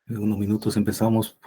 En unos minutos empezamos.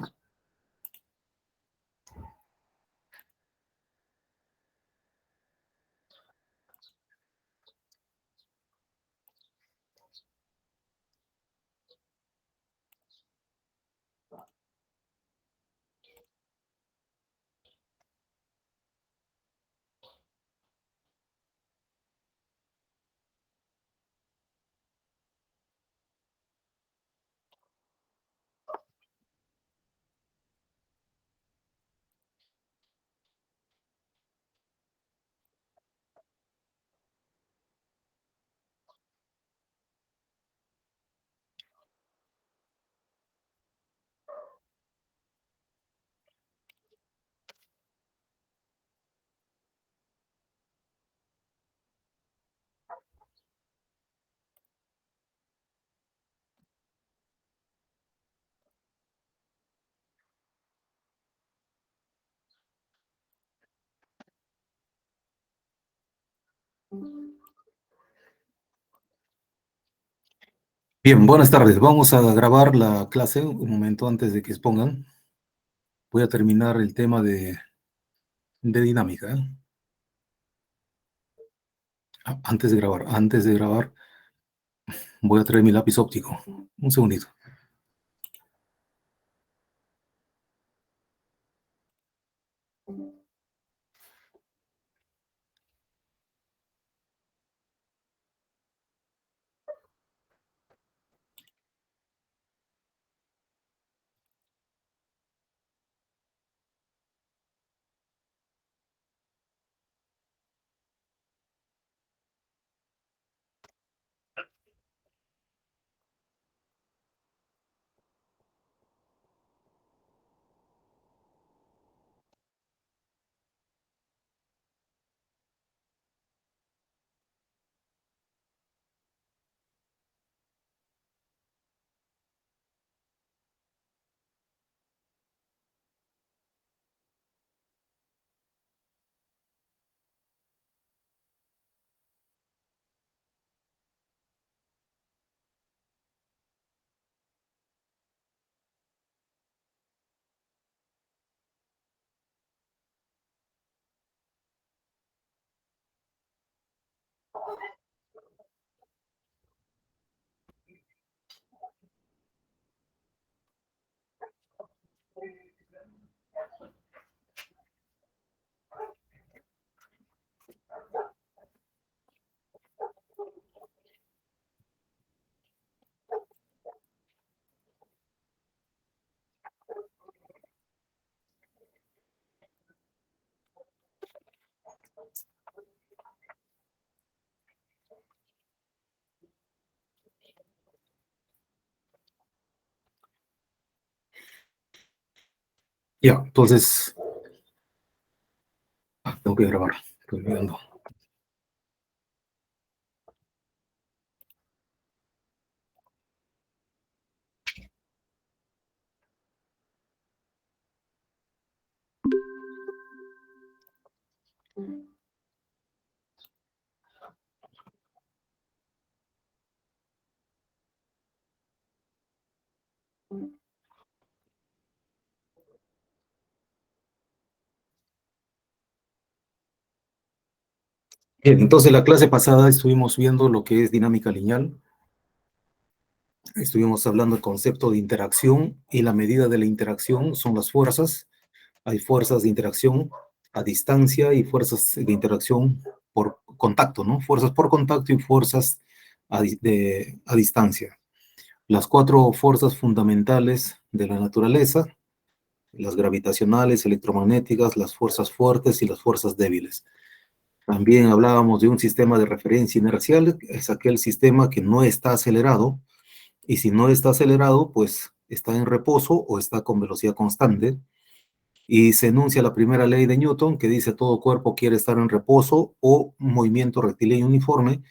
Bien, buenas tardes. Vamos a grabar la clase un momento antes de que expongan. Voy a terminar el tema de dinámica. Antes de grabar, voy a traer mi lápiz óptico. Un segundito. Ya, entonces, tengo que grabar. Estoy olvidando. Bien, entonces la clase pasada estuvimos viendo lo que es dinámica lineal. Estuvimos hablando del concepto de interacción y la medida de la interacción son las fuerzas. Hay fuerzas de interacción a distancia y fuerzas de interacción por contacto, ¿no? Fuerzas por contacto y fuerzas a distancia. Las cuatro fuerzas fundamentales de la naturaleza, las gravitacionales, electromagnéticas, las fuerzas fuertes y las fuerzas débiles. También hablábamos de un sistema de referencia inercial, es aquel sistema que no está acelerado, y si no está acelerado, pues está en reposo o está con velocidad constante. Y se enuncia la primera ley de Newton que dice todo cuerpo quiere estar en reposo o movimiento rectilíneo uniforme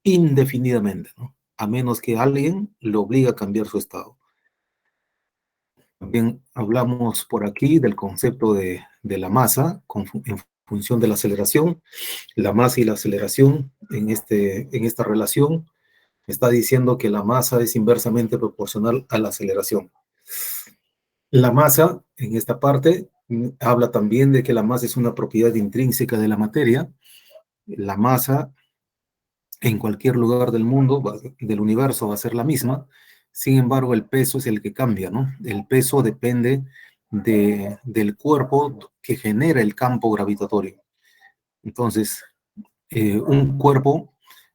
indefinidamente, ¿no? A menos que alguien lo obligue a cambiar su estado. También hablamos por aquí del concepto de la masa en función de la aceleración, la masa y la aceleración en esta relación. está diciendo que la masa es inversamente proporcional a la aceleración. La masa, en esta parte, habla también de que la masa es una propiedad intrínseca de la materia. La masa en cualquier lugar del mundo, del universo, va a ser la misma. Sin embargo, el peso es el que cambia, ¿no? El peso depende del cuerpo que genera el campo gravitatorio. Entonces, un cuerpo,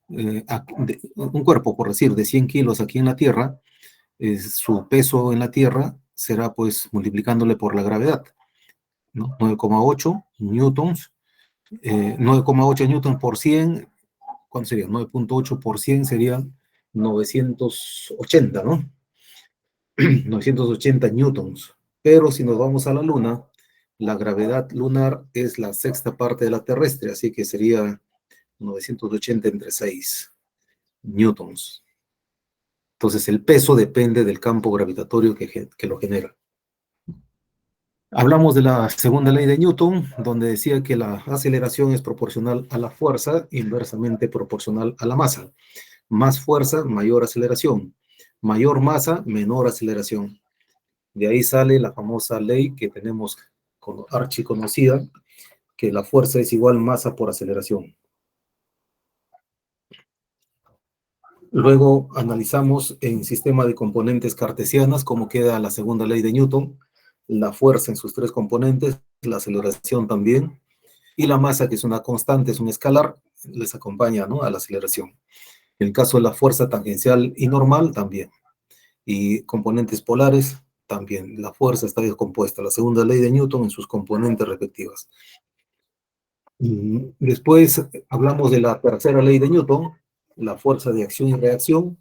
un cuerpo, por decir, de 100 kilos aquí en la Tierra, su peso en la Tierra será pues multiplicándole por la gravedad, ¿no? 9,8 newtons, 9,8 newtons por 100, ¿cuánto sería? 9,8 por 100 serían 980, ¿no? 980 newtons. Pero si nos vamos a la Luna, la gravedad lunar es la sexta parte de la terrestre, así que sería 980 entre 6 newtons. Entonces el peso depende del campo gravitatorio que lo genera. Hablamos de la segunda ley de Newton, donde decía que la aceleración es proporcional a la fuerza, inversamente proporcional a la masa. Más fuerza, mayor aceleración. Mayor masa, menor aceleración. De ahí sale la famosa ley que tenemos archiconocida, que la fuerza es igual masa por aceleración. Luego analizamos en sistema de componentes cartesianas cómo queda la segunda ley de Newton, la fuerza en sus tres componentes, la aceleración también, y la masa, que es una constante, es un escalar, les acompaña, ¿no?, a la aceleración. En el caso de la fuerza tangencial y normal, también. Y componentes polares, también. La fuerza está descompuesta, la segunda ley de Newton en sus componentes respectivas. Después hablamos de la tercera ley de Newton, la fuerza de acción y reacción.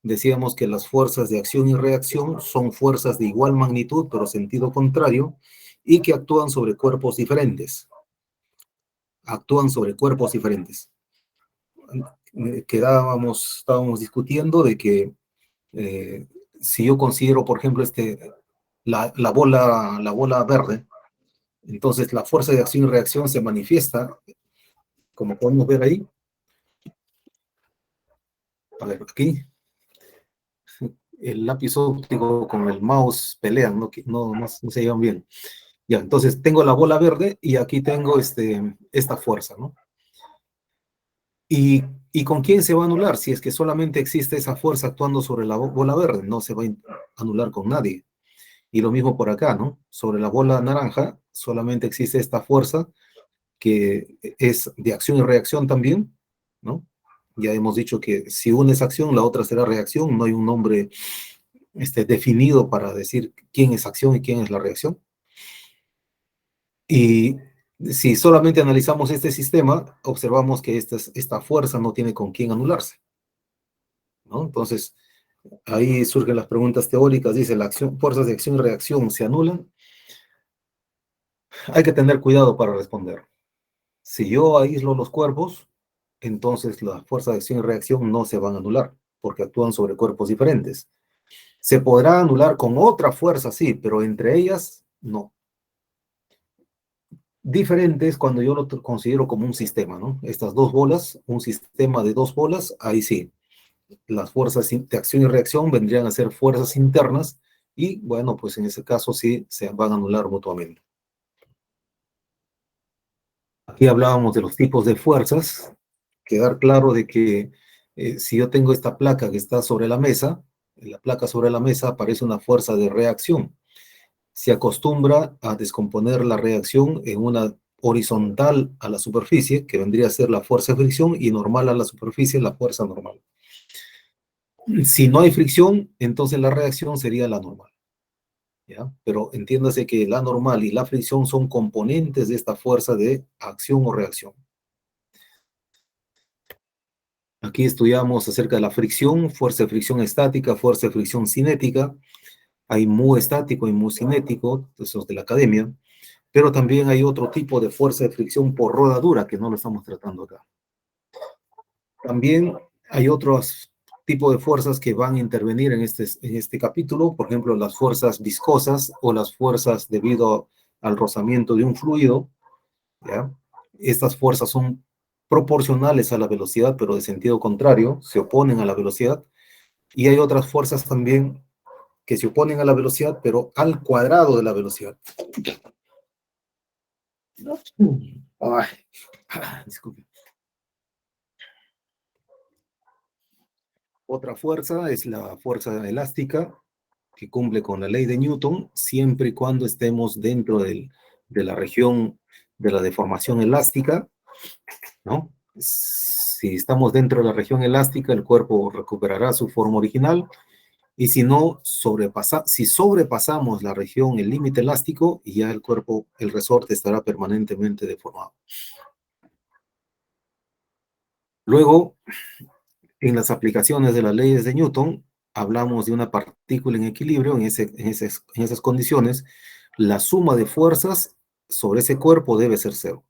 Decíamos que las fuerzas de acción y reacción son fuerzas de igual magnitud, pero sentido contrario, y que actúan sobre cuerpos diferentes. Actúan sobre cuerpos diferentes. Estábamos discutiendo de que si yo considero, por ejemplo, la bola verde, entonces la fuerza de acción y reacción se manifiesta, como podemos ver ahí. A ver, aquí. El lápiz óptico con el mouse pelean, no se llevan bien. Ya, entonces tengo la bola verde y aquí tengo esta fuerza, ¿no? ¿Y con quién se va a anular? Si es que solamente existe esa fuerza actuando sobre la bola verde, no se va a anular con nadie. Y lo mismo por acá, ¿no? Sobre la bola naranja solamente existe esta fuerza que es de acción y reacción también, ¿no? Ya hemos dicho que si una es acción, la otra será reacción, no hay un nombre definido para decir quién es acción y quién es la reacción. Y si solamente analizamos este sistema, observamos que esta fuerza no tiene con quién anularse, ¿no? Entonces, ahí surgen las preguntas teóricas. Dice, fuerzas de acción y reacción se anulan. Hay que tener cuidado para responder. Si yo aíslo los cuerpos, entonces las fuerzas de acción y reacción no se van a anular, porque actúan sobre cuerpos diferentes. Se podrá anular con otra fuerza, sí, pero entre ellas, no. Diferente es cuando yo lo considero como un sistema, ¿no? Estas dos bolas, un sistema de dos bolas, ahí sí. Las fuerzas de acción y reacción vendrían a ser fuerzas internas y, bueno, pues en ese caso sí se van a anular mutuamente. Aquí hablábamos de los tipos de fuerzas. Quedar claro de que si yo tengo esta placa que está sobre la mesa, en la placa sobre la mesa aparece una fuerza de reacción. Se acostumbra a descomponer la reacción en una horizontal a la superficie, que vendría a ser la fuerza de fricción, y normal a la superficie, la fuerza normal. Si no hay fricción, entonces la reacción sería la normal, ¿ya? Pero entiéndase que la normal y la fricción son componentes de esta fuerza de acción o reacción. Aquí estudiamos acerca de la fricción, fuerza de fricción estática, fuerza de fricción cinética. Hay mu estático y mu cinético, esos de la academia. Pero también hay otro tipo de fuerza de fricción por rodadura, que no lo estamos tratando acá. También hay otros tipos de fuerzas que van a intervenir en este capítulo, por ejemplo, las fuerzas viscosas o las fuerzas debido al rozamiento de un fluido, ¿ya? Estas fuerzas son proporcionales a la velocidad, pero de sentido contrario, se oponen a la velocidad, y hay otras fuerzas también que se oponen a la velocidad, pero al cuadrado de la velocidad. Ay, disculpe. Otra fuerza es la fuerza elástica, que cumple con la ley de Newton, siempre y cuando estemos dentro de la región de la deformación elástica, ¿no? Si estamos dentro de la región elástica, el cuerpo recuperará su forma original, y si no, si sobrepasamos la región, el límite elástico, y ya el cuerpo, el resorte estará permanentemente deformado. Luego, en las aplicaciones de las leyes de Newton, hablamos de una partícula en equilibrio. En esas condiciones, la suma de fuerzas sobre ese cuerpo debe ser cero.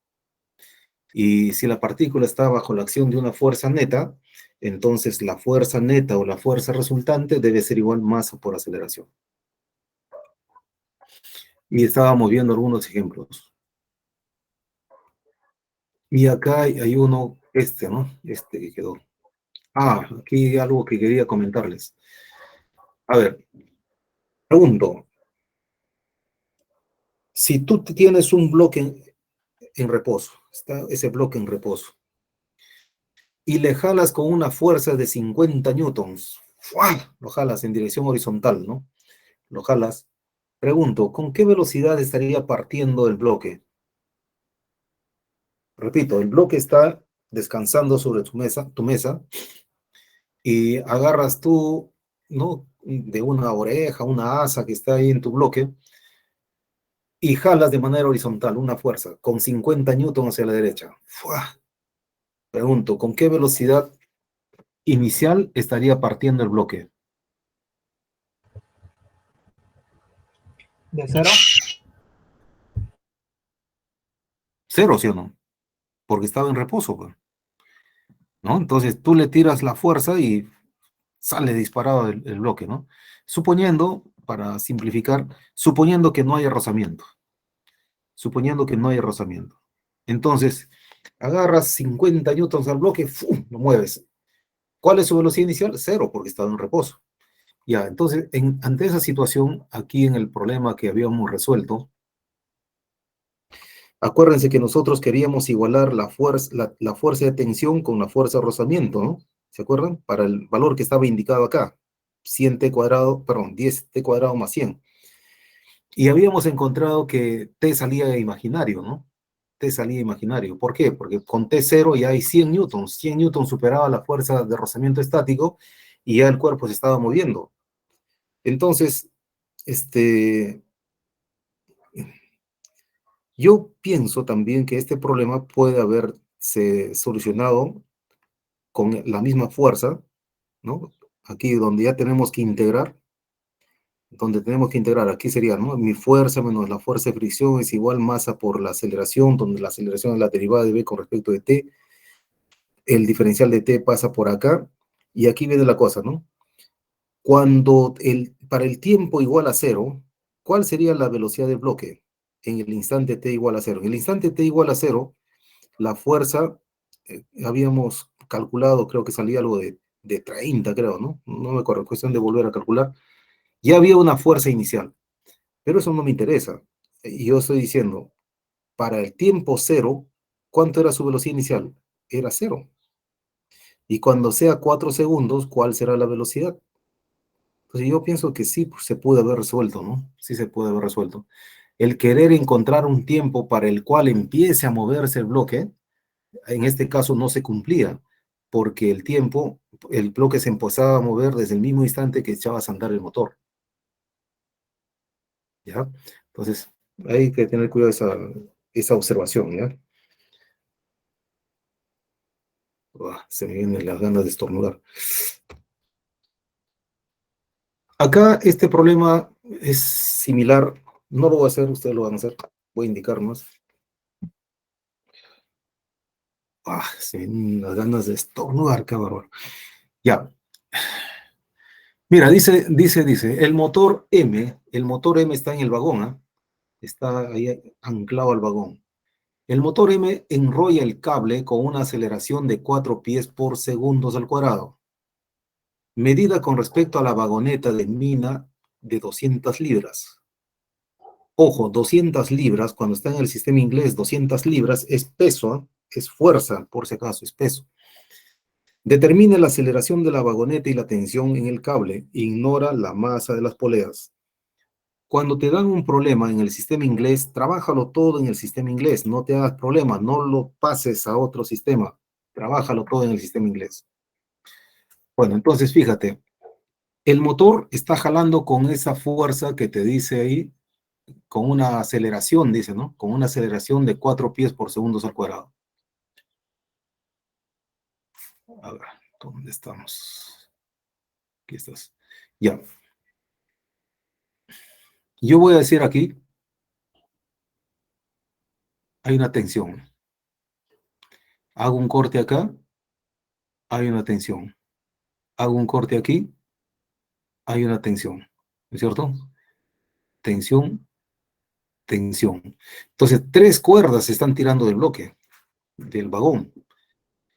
Y si la partícula está bajo la acción de una fuerza neta, entonces la fuerza neta o la fuerza resultante debe ser igual masa por aceleración. Y estábamos viendo algunos ejemplos. Y acá hay uno, ¿no? Este que quedó. Aquí hay algo que quería comentarles. A ver, pregunto, si tú tienes un bloque en reposo, está ese bloque en reposo, y le jalas con una fuerza de 50 newtons, ¡fua! Lo jalas en dirección horizontal, ¿no? Lo jalas. Pregunto, ¿con qué velocidad estaría partiendo el bloque? Repito, el bloque está descansando sobre tu mesa, y agarras tú, ¿no? De una oreja, una asa que está ahí en tu bloque, y jalas de manera horizontal una fuerza con 50 newtons hacia la derecha. ¡Fua! Pregunto, ¿con qué velocidad inicial estaría partiendo el bloque? ¿De cero? Cero, ¿sí o no? Porque estaba en reposo, pues, ¿no? Entonces tú le tiras la fuerza y sale disparado el bloque, ¿no? Suponiendo, para simplificar, suponiendo que no haya rozamiento. Suponiendo que no haya rozamiento. Entonces, agarras 50 newtons al bloque, ¡fum!, lo mueves. ¿Cuál es su velocidad inicial? Cero, porque estaba en reposo. Ya, entonces, ante esa situación, aquí en el problema que habíamos resuelto, acuérdense que nosotros queríamos igualar la fuerza de tensión con la fuerza de rozamiento, ¿no? ¿Se acuerdan? Para el valor que estaba indicado acá, 100t cuadrado, perdón, 10t cuadrado más 100. Y habíamos encontrado que t salía imaginario, ¿no? T salía imaginario. ¿Por qué? Porque con T0 ya hay 100 newtons. 100 newtons superaba la fuerza de rozamiento estático, y ya el cuerpo se estaba moviendo. Entonces, este, yo pienso también que este problema puede haberse solucionado con la misma fuerza, ¿no? Aquí donde ya tenemos que integrar, aquí sería, ¿no? Mi fuerza menos la fuerza de fricción es igual masa por la aceleración, donde la aceleración es la derivada de v con respecto de t, el diferencial de t pasa por acá, y aquí viene la cosa, ¿no? Para el tiempo igual a cero, ¿cuál sería la velocidad del bloque en el instante t igual a cero? En el instante t igual a cero, la fuerza, habíamos calculado, creo que salía algo de 30, creo, ¿no? No me acuerdo, cuestión de volver a calcular. Ya había una fuerza inicial, pero eso no me interesa. Y yo estoy diciendo, para el tiempo cero, ¿cuánto era su velocidad inicial? Era cero. Y cuando sea 4 segundos, ¿cuál será la velocidad? Pues yo pienso que sí, pues, se puede haber resuelto, ¿no? Sí se puede haber resuelto. El querer encontrar un tiempo para el cual empiece a moverse el bloque, en este caso no se cumplía, porque el bloque se empezaba a mover desde el mismo instante que echabas a andar el motor, ¿ya? Entonces, hay que tener cuidado esa observación, ¿ya? Se me vienen las ganas de estornudar. Acá este problema es similar, no lo voy a hacer, ustedes lo van a hacer, voy a indicar más. Se me vienen las ganas de estornudar, cabrón. Ya. Mira, dice, el motor M está en el vagón, ¿ah? Está ahí anclado al vagón. El motor M enrolla el cable con una aceleración de 4 pies por segundos al cuadrado, medida con respecto a la vagoneta de mina de 200 libras. Ojo, 200 libras, cuando está en el sistema inglés, 200 libras es peso, ¿eh? Es fuerza, por si acaso, es peso. Determina la aceleración de la vagoneta y la tensión en el cable. Ignora la masa de las poleas. Cuando te dan un problema en el sistema inglés, trabájalo todo en el sistema inglés. No te hagas problema, no lo pases a otro sistema. Trabájalo todo en el sistema inglés. Bueno, entonces fíjate, el motor está jalando con esa fuerza que te dice ahí, con una aceleración, dice, ¿no? Con una aceleración de 4 pies por segundos al cuadrado. A ver, ¿dónde estamos? Aquí estás. Ya. Yo voy a decir aquí, hay una tensión. Hago un corte acá, hay una tensión. Hago un corte aquí, hay una tensión. ¿No es cierto? Tensión, tensión. Entonces, 3 cuerdas se están tirando del bloque, del vagón.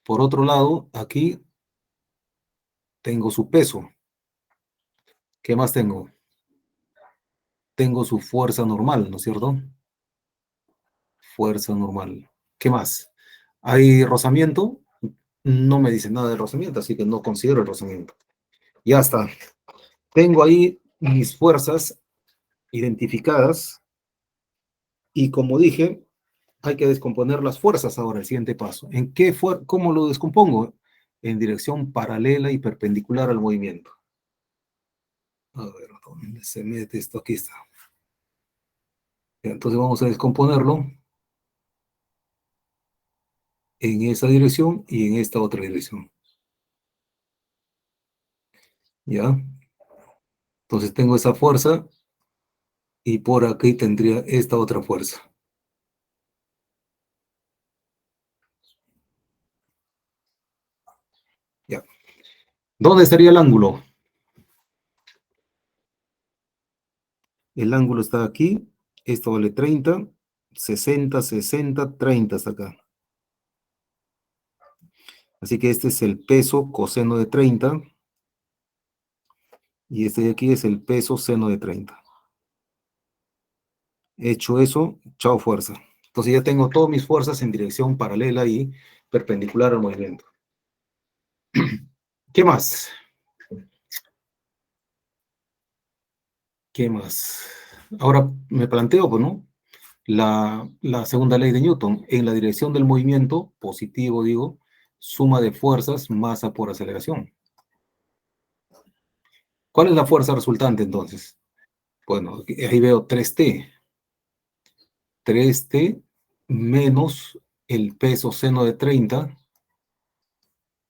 Por otro lado, aquí tengo su peso. ¿Qué más tengo? Tengo su fuerza normal, ¿no es cierto? Fuerza normal. ¿Qué más? ¿Hay rozamiento? No me dice nada de rozamiento, así que no considero el rozamiento. Ya está. Tengo ahí mis fuerzas identificadas y como dije, hay que descomponer las fuerzas ahora, el siguiente paso. ¿Cómo lo descompongo? En dirección paralela y perpendicular al movimiento. A ver, ¿dónde se mete esto? Aquí está. Entonces vamos a descomponerlo en esa dirección y en esta otra dirección. ¿Ya? Entonces tengo esa fuerza y por aquí tendría esta otra fuerza. ¿Ya? ¿Dónde estaría el ángulo? El ángulo está aquí. Esto vale 30, 60, 60, 30 hasta acá. Así que este es el peso coseno de 30 y este de aquí es el peso seno de 30. Hecho eso, chao fuerza. Entonces ya tengo todas mis fuerzas en dirección paralela y perpendicular al movimiento. ¿Qué más? ¿Qué más? Ahora me planteo, pues, ¿no? La segunda ley de Newton. En la dirección del movimiento, positivo, digo, suma de fuerzas, masa por aceleración. ¿Cuál es la fuerza resultante entonces? Bueno, ahí veo 3T. 3T menos el peso seno de 30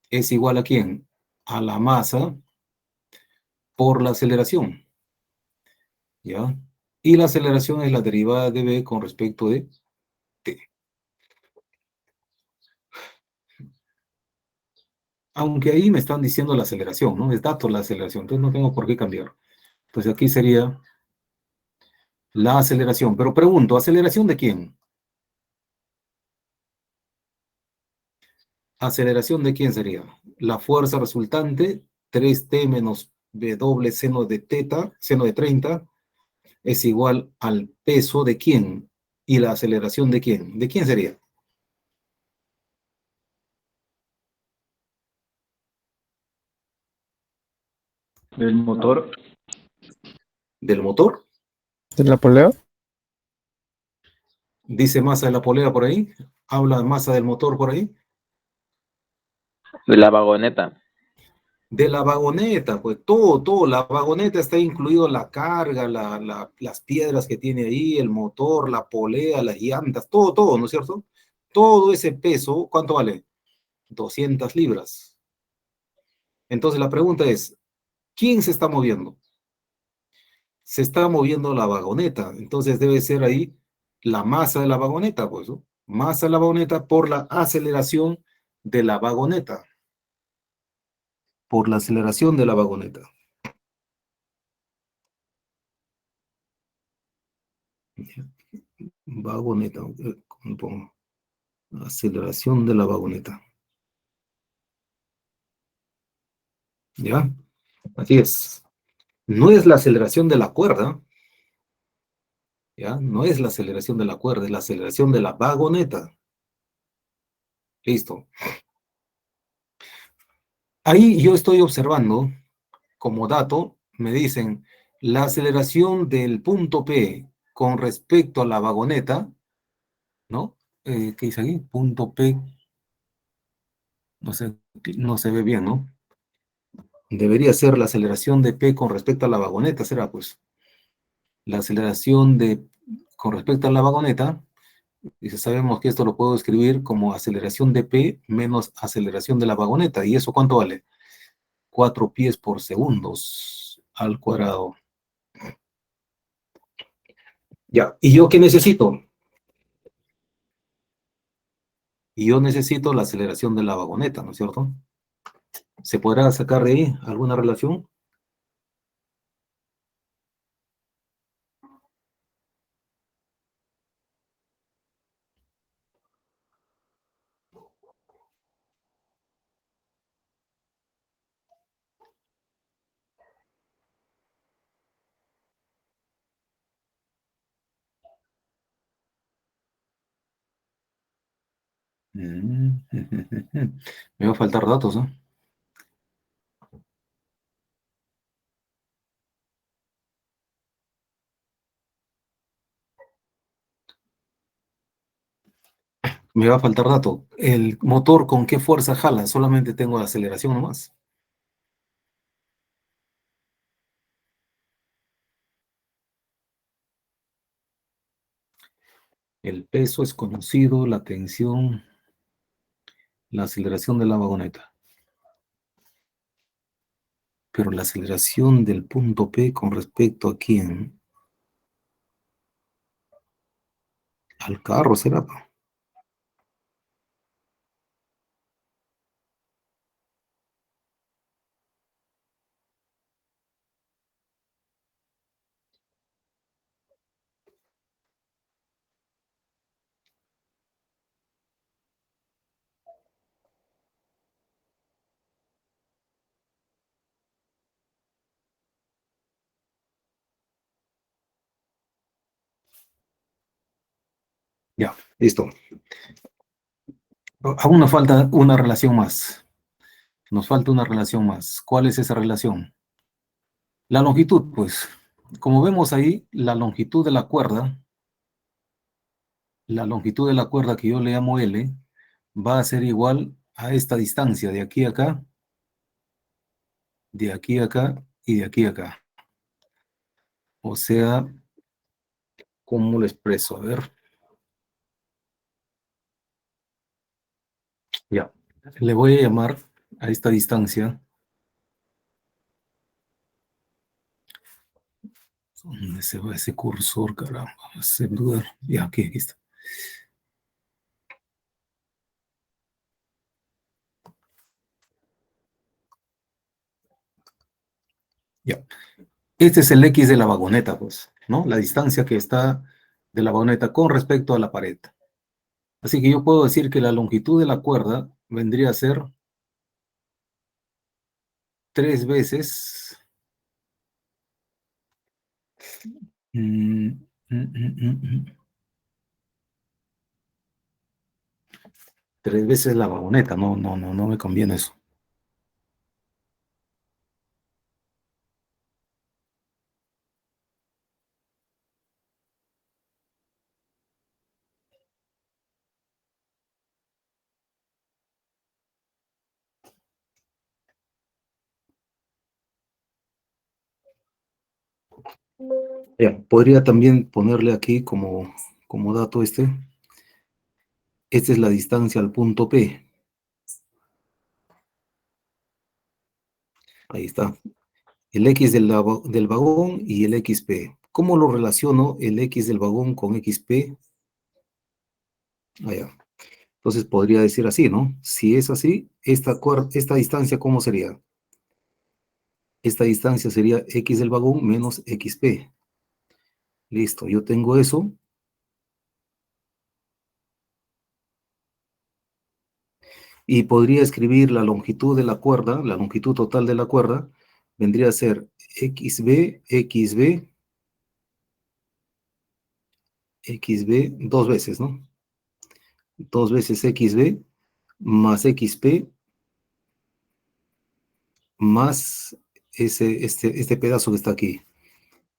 es igual a ¿quién? A la masa por la aceleración, ¿ya? Y la aceleración es la derivada de B con respecto de T. Aunque ahí me están diciendo la aceleración, ¿no? Es dato la aceleración, entonces no tengo por qué cambiar. Entonces aquí sería la aceleración. Pero pregunto, ¿aceleración de quién? ¿Aceleración de quién sería? La fuerza resultante, 3T menos W seno de teta, seno de 30, es igual al peso de quién. ¿Y la aceleración de quién? ¿De quién sería? Del motor. ¿Del motor? ¿De la polea? Dice masa de la polea por ahí. Habla masa del motor por ahí. De la vagoneta. De la vagoneta, pues todo. La vagoneta está incluido la carga, las piedras que tiene ahí, el motor, la polea, las llantas, todo, ¿no es cierto? Todo ese peso, ¿cuánto vale? 200 libras. Entonces la pregunta es, ¿quién se está moviendo? Se está moviendo la vagoneta, entonces debe ser ahí la masa de la vagoneta, pues, ¿no? Masa de la vagoneta por la aceleración de la vagoneta, por la aceleración de la vagoneta. Vagoneta, ¿cómo pongo? Aceleración de la vagoneta. ¿Ya? Así es. No es la aceleración de la cuerda, ¿ya? No es la aceleración de la cuerda, es la aceleración de la vagoneta. Listo. Ahí yo estoy observando, como dato, me dicen, la aceleración del punto P con respecto a la vagoneta, ¿no? ¿Qué dice aquí? Punto P, no sé, no se ve bien, ¿no? Debería ser la aceleración de P con respecto a la vagoneta, será pues. La aceleración de, con respecto a la vagoneta, dice, sabemos que esto lo puedo escribir como aceleración de P menos aceleración de la vagoneta. ¿Y eso cuánto vale? 4 pies por segundos al cuadrado. Ya, ¿y yo qué necesito? Y yo necesito la aceleración de la vagoneta, ¿no es cierto? ¿Se podrá sacar de ahí alguna relación? Mm, Me va a faltar datos, ¿no? Me va a faltar dato. ¿El motor con qué fuerza jala? Solamente tengo la aceleración nomás. El peso es conocido, la tensión, la aceleración de la vagoneta. Pero la aceleración del punto P con respecto a quién? Al carro, ¿será? Ya, listo. Aún nos falta una relación más. Nos falta una relación más. ¿Cuál es esa relación? La longitud, pues. Como vemos ahí, la longitud de la cuerda que yo le llamo L, va a ser igual a esta distancia de aquí a acá, de aquí a acá y de aquí a acá. O sea, ¿cómo lo expreso? A ver, ya. Le voy a llamar a esta distancia. ¿Dónde se va ese cursor, caramba? Sin duda. Ya, aquí está. Ya. Este es el X de la vagoneta, pues, ¿no? La distancia que está de la vagoneta con respecto a la pared. Así que yo puedo decir que la longitud de la cuerda vendría a ser 3 veces. mm, mm, mm, mm, mm, 3 veces la vagoneta. No, no, no, no me conviene eso. Ya, podría también ponerle aquí como dato este. Esta es la distancia al punto P. Ahí está. El X del vagón y el XP. ¿Cómo lo relaciono el X del vagón con XP? Allá. Entonces podría decir así, ¿no? Si es así, esta distancia, ¿cómo sería? Esta distancia sería X del vagón menos XP. Listo, yo tengo eso. Y podría escribir la longitud de la cuerda, la longitud total de la cuerda, vendría a ser XB dos veces, ¿no? Dos veces XB más XP más este pedazo que está aquí,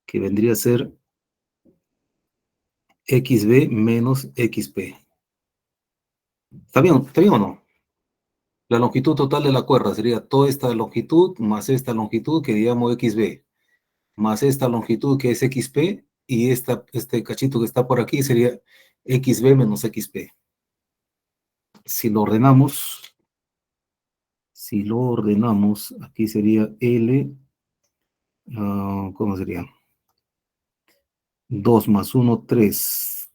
que vendría a ser XB menos XP. Está bien o no? La longitud total de la cuerda sería toda esta longitud más esta longitud que llamo XB, más esta longitud que es XP, y este cachito que está por aquí sería XB menos XP. Si lo ordenamos, aquí sería L, ¿cómo sería? 2 más 1, 3.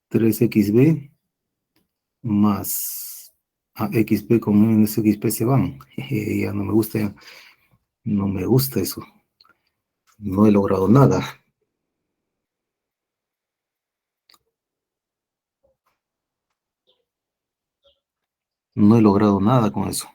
3XB más XP con menos XP se van. Ya no me gusta, no me gusta eso. No he logrado nada. No he logrado nada con eso.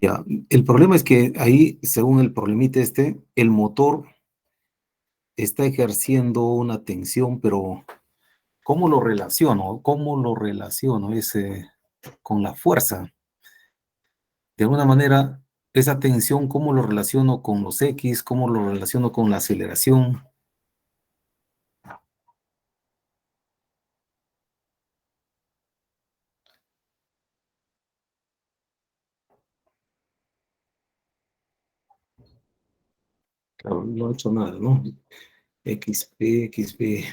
Ya, el problema es que ahí, según el problemita el motor está ejerciendo una tensión, pero ¿cómo lo relaciono? ¿Cómo lo relaciono con la fuerza? De alguna manera, esa tensión, ¿cómo lo relaciono con los X? ¿Cómo lo relaciono con la aceleración? Claro, no he hecho nada, ¿no? XP, XP.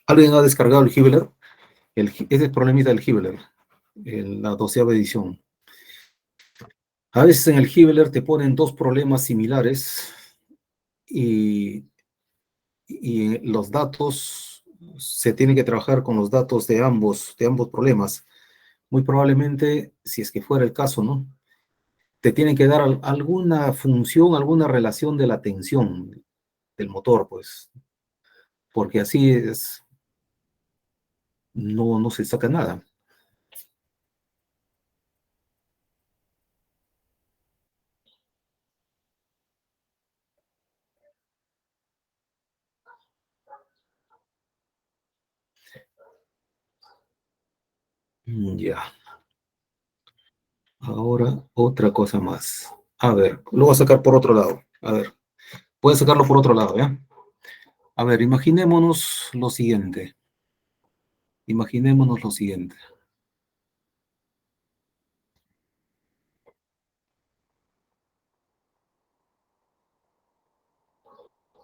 ¿Alguien ha descargado el Hibbeler? Ese es el problemita del Hibbeler, la 12ª edición. A veces en el Hibbeler te ponen dos problemas similares y, y los datos, se tiene que trabajar con los datos de ambos problemas. Muy probablemente, si es que fuera el caso, ¿no? Te tienen que dar alguna función, alguna relación de la tensión del motor, pues, porque así es, no se saca nada. Ya, ahora otra cosa más. A ver, lo voy a sacar por otro lado. A ver, puedes sacarlo por otro lado, ¿ya? A ver, imaginémonos lo siguiente. Imaginémonos lo siguiente.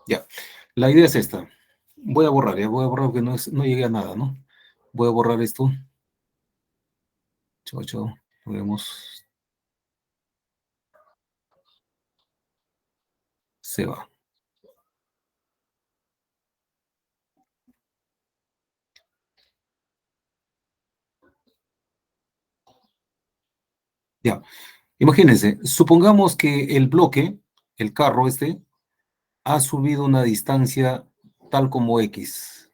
Ya, la idea es esta. Voy a borrar, ya voy a borrar porque no llegué a nada, ¿no? Voy a borrar esto. Chao, chao. Nos vemos. Se va. Ya, imagínense, supongamos que el bloque, el carro ha subido una distancia tal como X.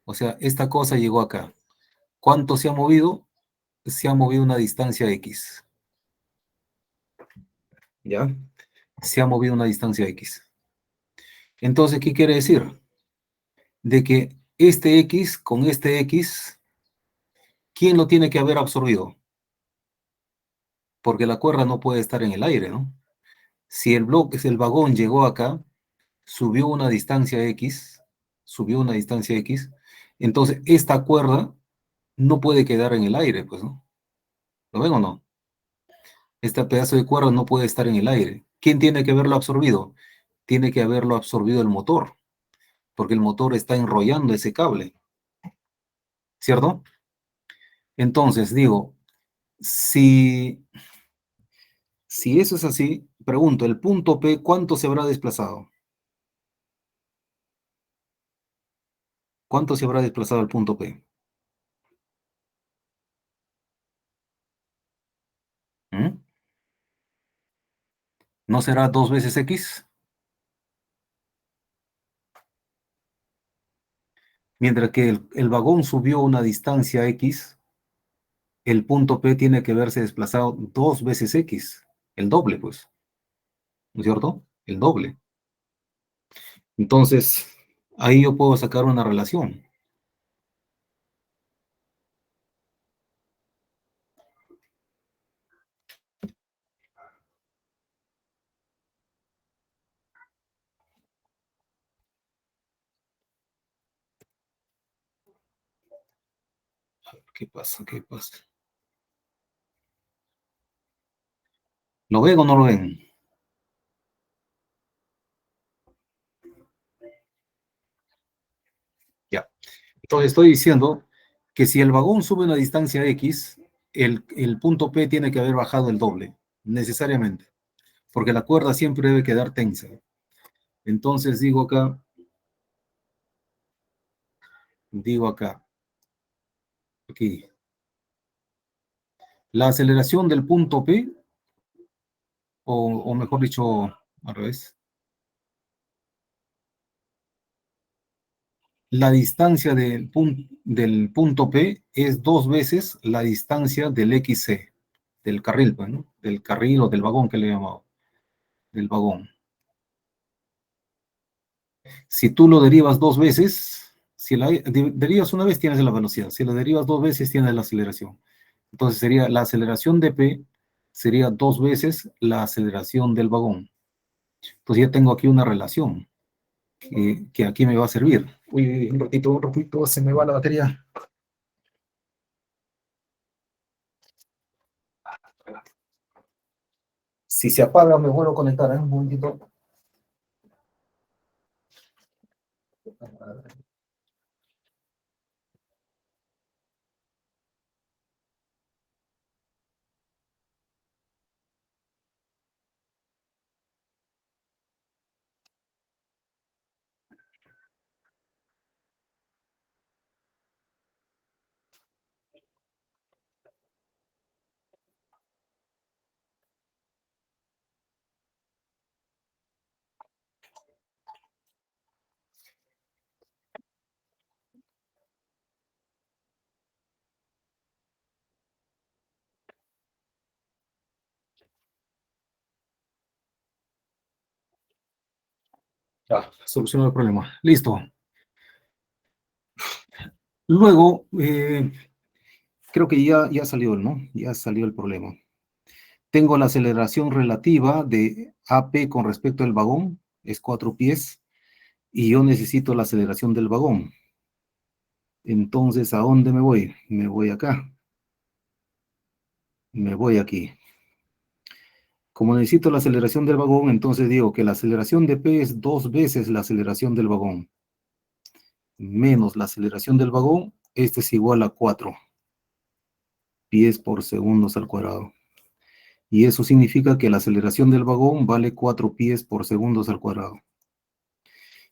O sea, esta cosa llegó acá. ¿Cuánto se ha movido? Se ha movido una distancia X. ¿Ya? Se ha movido una distancia X. Entonces, ¿qué quiere decir? De que este X con este X, ¿quién lo tiene que haber absorbido? Porque la cuerda no puede estar en el aire, ¿no? Si el bloque, si el vagón llegó acá, subió una distancia X, entonces esta cuerda no puede quedar en el aire, pues, ¿no? ¿Lo ven o no? Este pedazo de cuerda no puede estar en el aire. ¿Quién tiene que haberlo absorbido? Tiene que haberlo absorbido el motor, porque el motor está enrollando ese cable, ¿cierto? Entonces, digo, si, si eso es así, pregunto, el punto P, ¿cuánto se habrá desplazado? ¿Cuánto se habrá desplazado el punto P? ¿Mm? ¿No será 2 veces X? Mientras que el vagón subió una distancia X, el punto P tiene que haberse desplazado 2 veces X, el doble, pues, ¿no es cierto? El doble. Entonces, ahí yo puedo sacar una relación. ¿Qué pasa? ¿Qué pasa? ¿Lo ven o no lo ven? Ya. Entonces estoy diciendo que si el vagón sube una distancia X, el punto P tiene que haber bajado el doble, necesariamente, porque la cuerda siempre debe quedar tensa. Entonces digo acá, aquí, la aceleración del punto P, o mejor dicho, al revés, la distancia del punto P es 2 veces la distancia del XC, del carril, pues, ¿no? Del carril o del vagón que le he llamado, del vagón. Si tú lo derivas 2 veces, si la derivas una vez tienes la velocidad, si lo derivas 2 veces tienes la aceleración. Entonces sería la aceleración de P sería 2 veces la aceleración del vagón. Entonces ya tengo aquí una relación que aquí me va a servir. Uy, un ratito, se me va la batería. Si se apaga, me vuelvo a conectar, ¿eh? Un momentito. Ya, solucionó el problema. Listo. Luego, creo que ya salió, ¿no? Ya salió el problema. Tengo la aceleración relativa de AP con respecto al vagón, es 4 pies, y yo necesito la aceleración del vagón. Entonces, ¿a dónde me voy? Me voy acá. Me voy aquí. Como necesito la aceleración del vagón, entonces digo que la aceleración de P es 2 veces la aceleración del vagón, menos la aceleración del vagón, este es igual a 4 pies por segundos al cuadrado. Y eso significa que la aceleración del vagón vale 4 pies por segundos al cuadrado.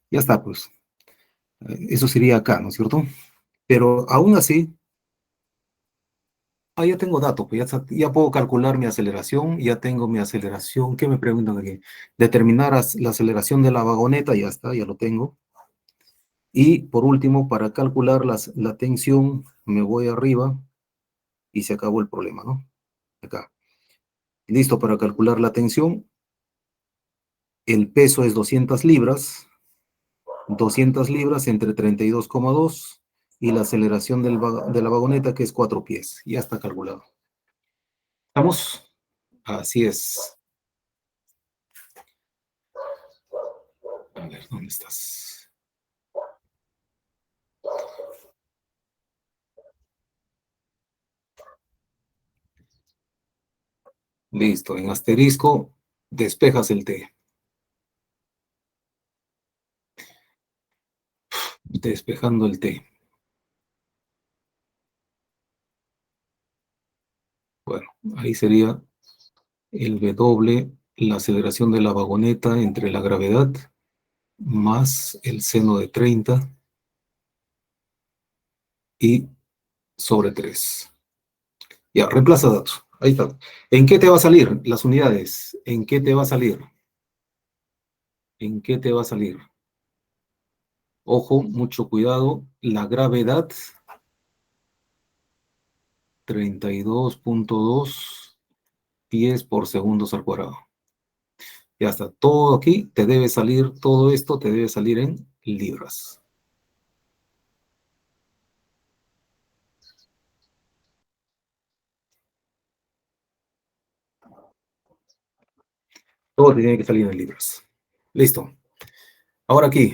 Ya está, pues. Eso sería acá, ¿no es cierto? Pero aún así, ya tengo datos, pues ya puedo calcular mi aceleración, ya tengo mi aceleración. ¿Qué me preguntan aquí? Determinar la aceleración de la vagoneta, ya está, ya lo tengo. Y por último, para calcular la tensión, me voy arriba y se acabó el problema, ¿no? Acá. Listo para calcular la tensión. El peso es 200 libras. 200 libras entre 32,2 y la aceleración de la vagoneta que es 4 pies. Ya está calculado. ¿Estamos? Así es. A ver, ¿dónde estás? Listo, en asterisco despejas el T. Despejando el T. Bueno, ahí sería el W, la aceleración de la vagoneta entre la gravedad más el seno de 30 y sobre 3. Ya, reemplaza datos. Ahí está. ¿En qué te va a salir las unidades? ¿En qué te va a salir? ¿En qué te va a salir? Ojo, mucho cuidado. La gravedad, 32.2 pies por segundos al cuadrado. Ya está. Todo aquí te debe salir, todo esto te debe salir en libras. Todo te tiene que salir en libras. Listo. Ahora aquí.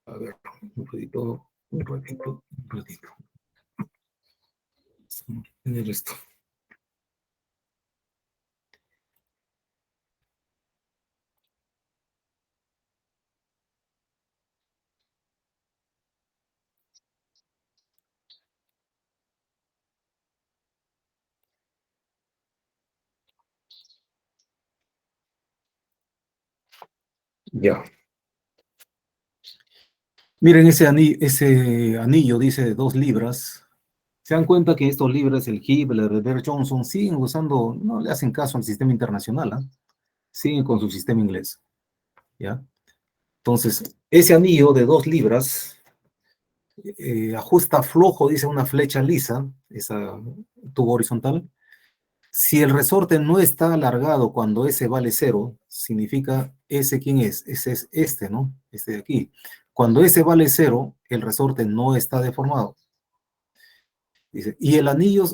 A ver, un ratito, un ratito, un ratito. Vamos a tener esto. Ya. Miren ese anillo dice de 2 libras. Se dan cuenta que estos libras, el Hibbeler, el Bear Johnson, siguen usando, no le hacen caso al sistema internacional, ¿ah? Siguen con su sistema inglés, ¿ya? Entonces, ese anillo de 2 libras ajusta flojo, dice una flecha lisa, esa tubo horizontal. Si el resorte no está alargado cuando ese vale 0, significa ese quién es, ese es este, ¿no? Este de aquí. Cuando ese vale 0, el resorte no está deformado. Dice, y al anillo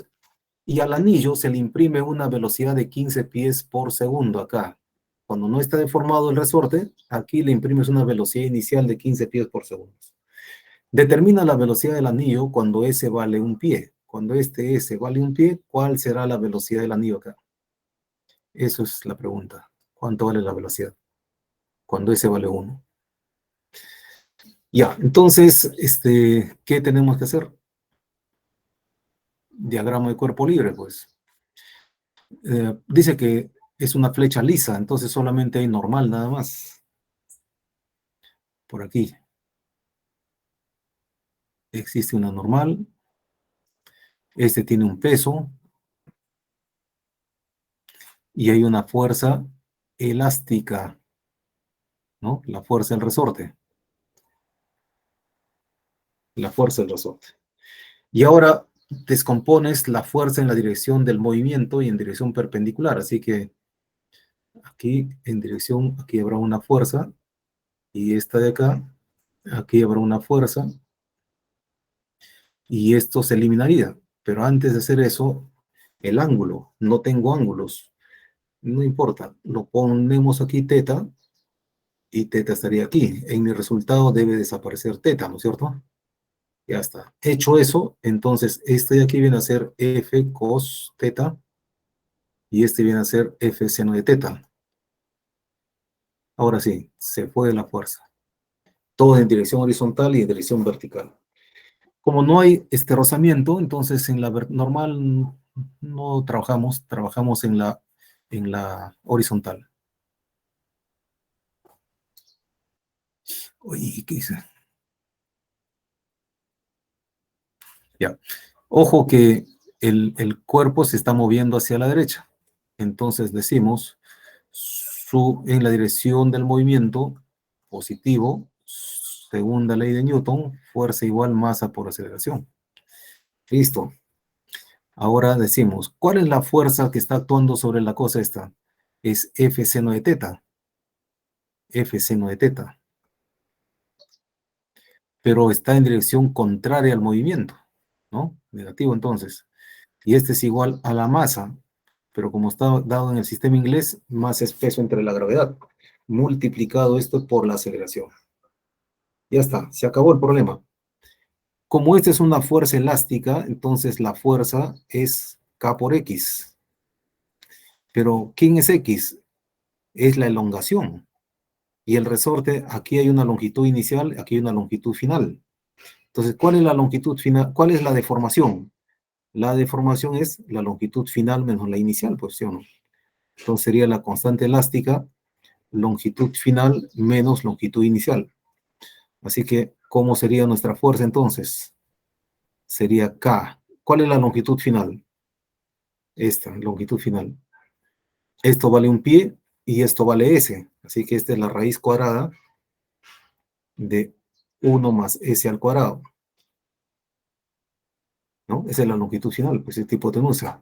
se le imprime una velocidad de 15 pies por segundo acá. Cuando no está deformado el resorte, aquí le imprimes una velocidad inicial de 15 pies por segundo. Determina la velocidad del anillo cuando S vale 1 pie. Cuando este S vale 1 pie, ¿cuál será la velocidad del anillo acá? Eso es la pregunta. ¿Cuánto vale la velocidad? Cuando S vale 1. Ya, entonces, ¿qué tenemos que hacer? Diagrama de cuerpo libre, pues. Dice que es una flecha lisa, entonces solamente hay normal nada más. Por aquí existe una normal. Este tiene un peso y hay una fuerza elástica, ¿no? La fuerza del resorte. La fuerza del resorte. Y ahora descompones la fuerza en la dirección del movimiento y en dirección perpendicular. Así que aquí en dirección, aquí habrá una fuerza y esta de acá, aquí habrá una fuerza y esto se eliminaría. Pero antes de hacer eso, el ángulo, no tengo ángulos, no importa, lo ponemos aquí teta y teta estaría aquí. En mi resultado debe desaparecer teta, ¿no es cierto? Ya está. Hecho eso, entonces este de aquí viene a ser F cos teta y este viene a ser F seno de teta. Ahora sí, se fue la fuerza. Todo en dirección horizontal y en dirección vertical. Como no hay este rozamiento, entonces en la normal no trabajamos, trabajamos en la horizontal. Oye, ¿qué dice? Ya. Ojo que el cuerpo se está moviendo hacia la derecha. Entonces decimos, en la dirección del movimiento positivo, segunda ley de Newton, fuerza igual masa por aceleración. Listo. Ahora decimos, ¿cuál es la fuerza que está actuando sobre la cosa esta? Es F seno de teta. F seno de teta. Pero está en dirección contraria al movimiento, ¿no? Negativo entonces. Y este es igual a la masa pero como está dado en el sistema inglés, más es peso entre la gravedad, multiplicado esto por la aceleración. Ya está, se acabó el problema. Como esta es una fuerza elástica, entonces la fuerza es K por X. Pero, ¿quién es X? Es la elongación. Y el resorte, aquí hay una longitud inicial, aquí hay una longitud final. Entonces, ¿cuál es la longitud final? ¿Cuál es la deformación? La deformación es la longitud final menos la inicial, pues, ¿sí o no? Entonces sería la constante elástica, longitud final menos longitud inicial. Así que, ¿cómo sería nuestra fuerza entonces? Sería K. ¿Cuál es la longitud final? Esta, longitud final. Esto vale un pie y esto vale S. Así que esta es la raíz cuadrada de 1 más S al cuadrado, ¿no? Esa es la longitud final, pues es tipo hipotenusa.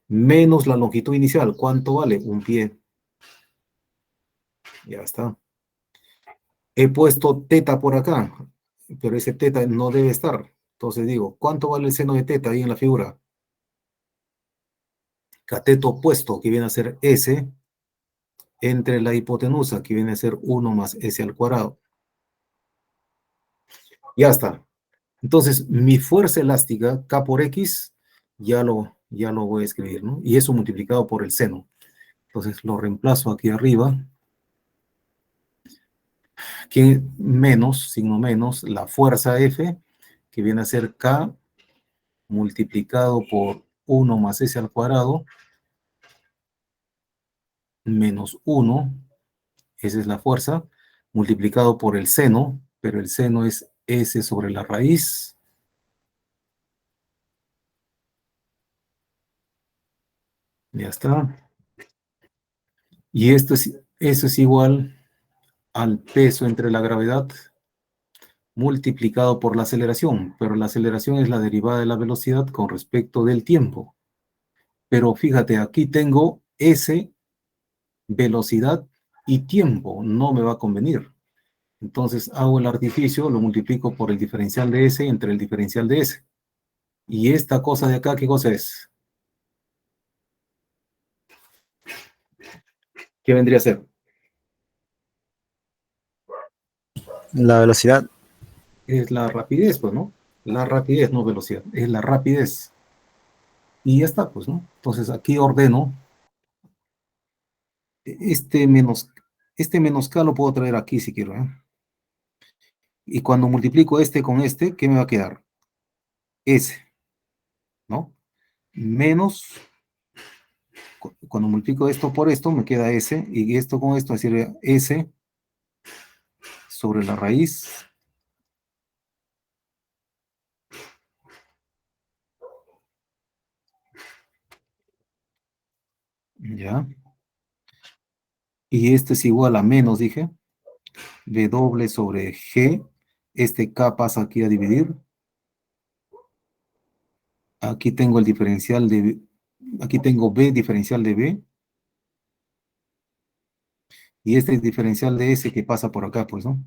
Menos la longitud inicial. ¿Cuánto vale? Un pie. Ya está. He puesto teta por acá, pero ese teta no debe estar. Entonces digo, ¿cuánto vale el seno de teta ahí en la figura? Cateto opuesto, que viene a ser S, entre la hipotenusa, que viene a ser 1 más S al cuadrado. Ya está. Entonces, mi fuerza elástica, K por X, ya lo voy a escribir, ¿no? Y eso multiplicado por el seno. Entonces, lo reemplazo aquí arriba, que menos, signo menos, la fuerza F, que viene a ser K multiplicado por 1 más S al cuadrado, menos 1, esa es la fuerza, multiplicado por el seno, pero el seno es S sobre la raíz. Ya está. Y eso es igual al peso entre la gravedad multiplicado por la aceleración, pero la aceleración es la derivada de la velocidad con respecto del tiempo. Pero fíjate, aquí tengo S, velocidad y tiempo, no me va a convenir. Entonces hago el artificio, lo multiplico por el diferencial de S entre el diferencial de S. Y esta cosa de acá, ¿qué cosa es? ¿Qué vendría a ser? La velocidad. Es la rapidez, pues, ¿no? La rapidez, no velocidad, es la rapidez. Y ya está, pues, ¿no? Entonces aquí ordeno, este menos, este menos K lo puedo traer aquí si quiero, ¿eh? Y cuando multiplico este con este, ¿qué me va a quedar? S, ¿no? Menos, cuando multiplico esto por esto, me queda S, y esto con esto, es decir, S sobre la raíz, ¿ya? Y esto es igual a menos, dije, W sobre G, este K pasa aquí a dividir, aquí tengo el diferencial de, aquí tengo B diferencial de B, y este es diferencial de S que pasa por acá, pues, ¿no?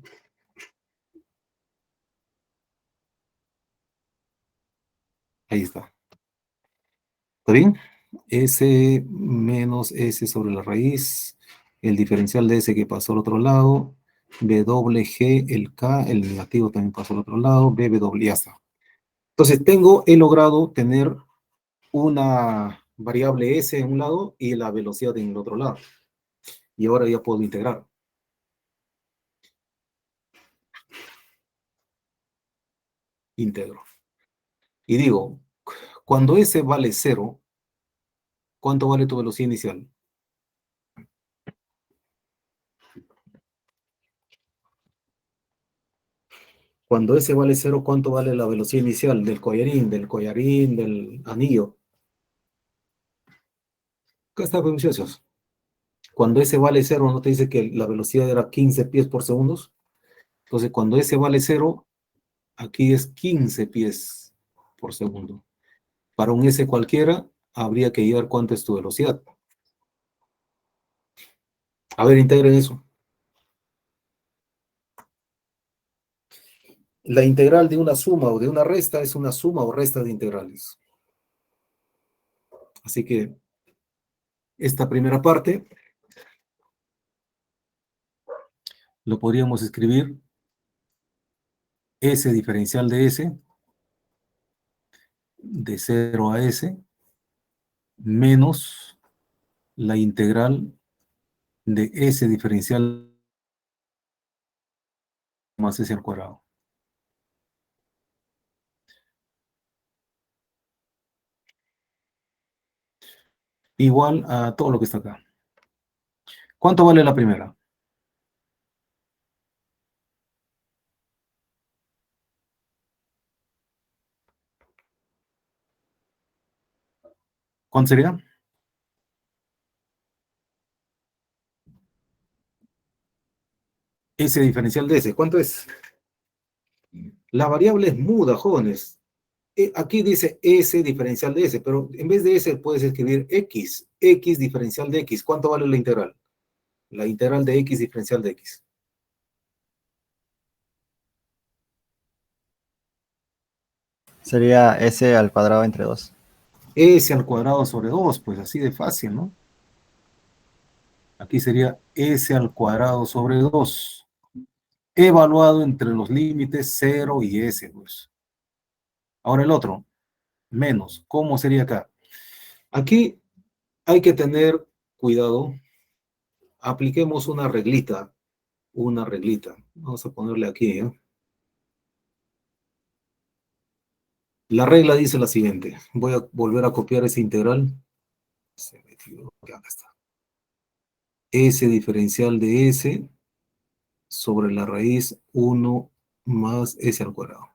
Ahí está. ¿Está bien? S menos S sobre la raíz, el diferencial de S que pasó al otro lado, B doble G, el K, el negativo también pasó al otro lado, B, B doble, ya está. Entonces he logrado tener una variable S en un lado y la velocidad en el otro lado. Y ahora ya puedo integrar. Integro. Y digo, cuando S vale 0, ¿cuánto vale tu velocidad inicial? Cuando S vale 0, ¿cuánto vale la velocidad inicial del collarín, del anillo? Acá está, pues, muchachos. Cuando S vale 0, ¿no te dice que la velocidad era 15 pies por segundo? Entonces, cuando S vale 0, aquí es 15 pies por segundo. Para un S cualquiera, habría que llevar cuánto es tu velocidad. A ver, integren eso. La integral de una suma o de una resta es una suma o resta de integrales. Así que esta primera parte lo podríamos escribir S diferencial de S, de 0 a S, menos la integral de S diferencial más S al cuadrado. Igual a todo lo que está acá. ¿Cuánto vale la primera? ¿Cuánto sería? S diferencial de S. ¿Cuánto es? La variable es muda, jóvenes. Aquí dice S diferencial de S, pero en vez de S puedes escribir X. X diferencial de X. ¿Cuánto vale la integral? La integral de X diferencial de X. Sería S al cuadrado entre 2. S al cuadrado sobre 2, pues así de fácil, ¿no? Aquí sería S al cuadrado sobre 2, evaluado entre los límites 0 y S, pues. Ahora el otro, menos. ¿Cómo sería acá? Aquí hay que tener cuidado. Apliquemos una reglita. Una reglita. Vamos a ponerle aquí, ¿eh? La regla dice la siguiente. Voy a volver a copiar esa integral. Se metió. Acá está. S diferencial de S sobre la raíz 1 más S al cuadrado.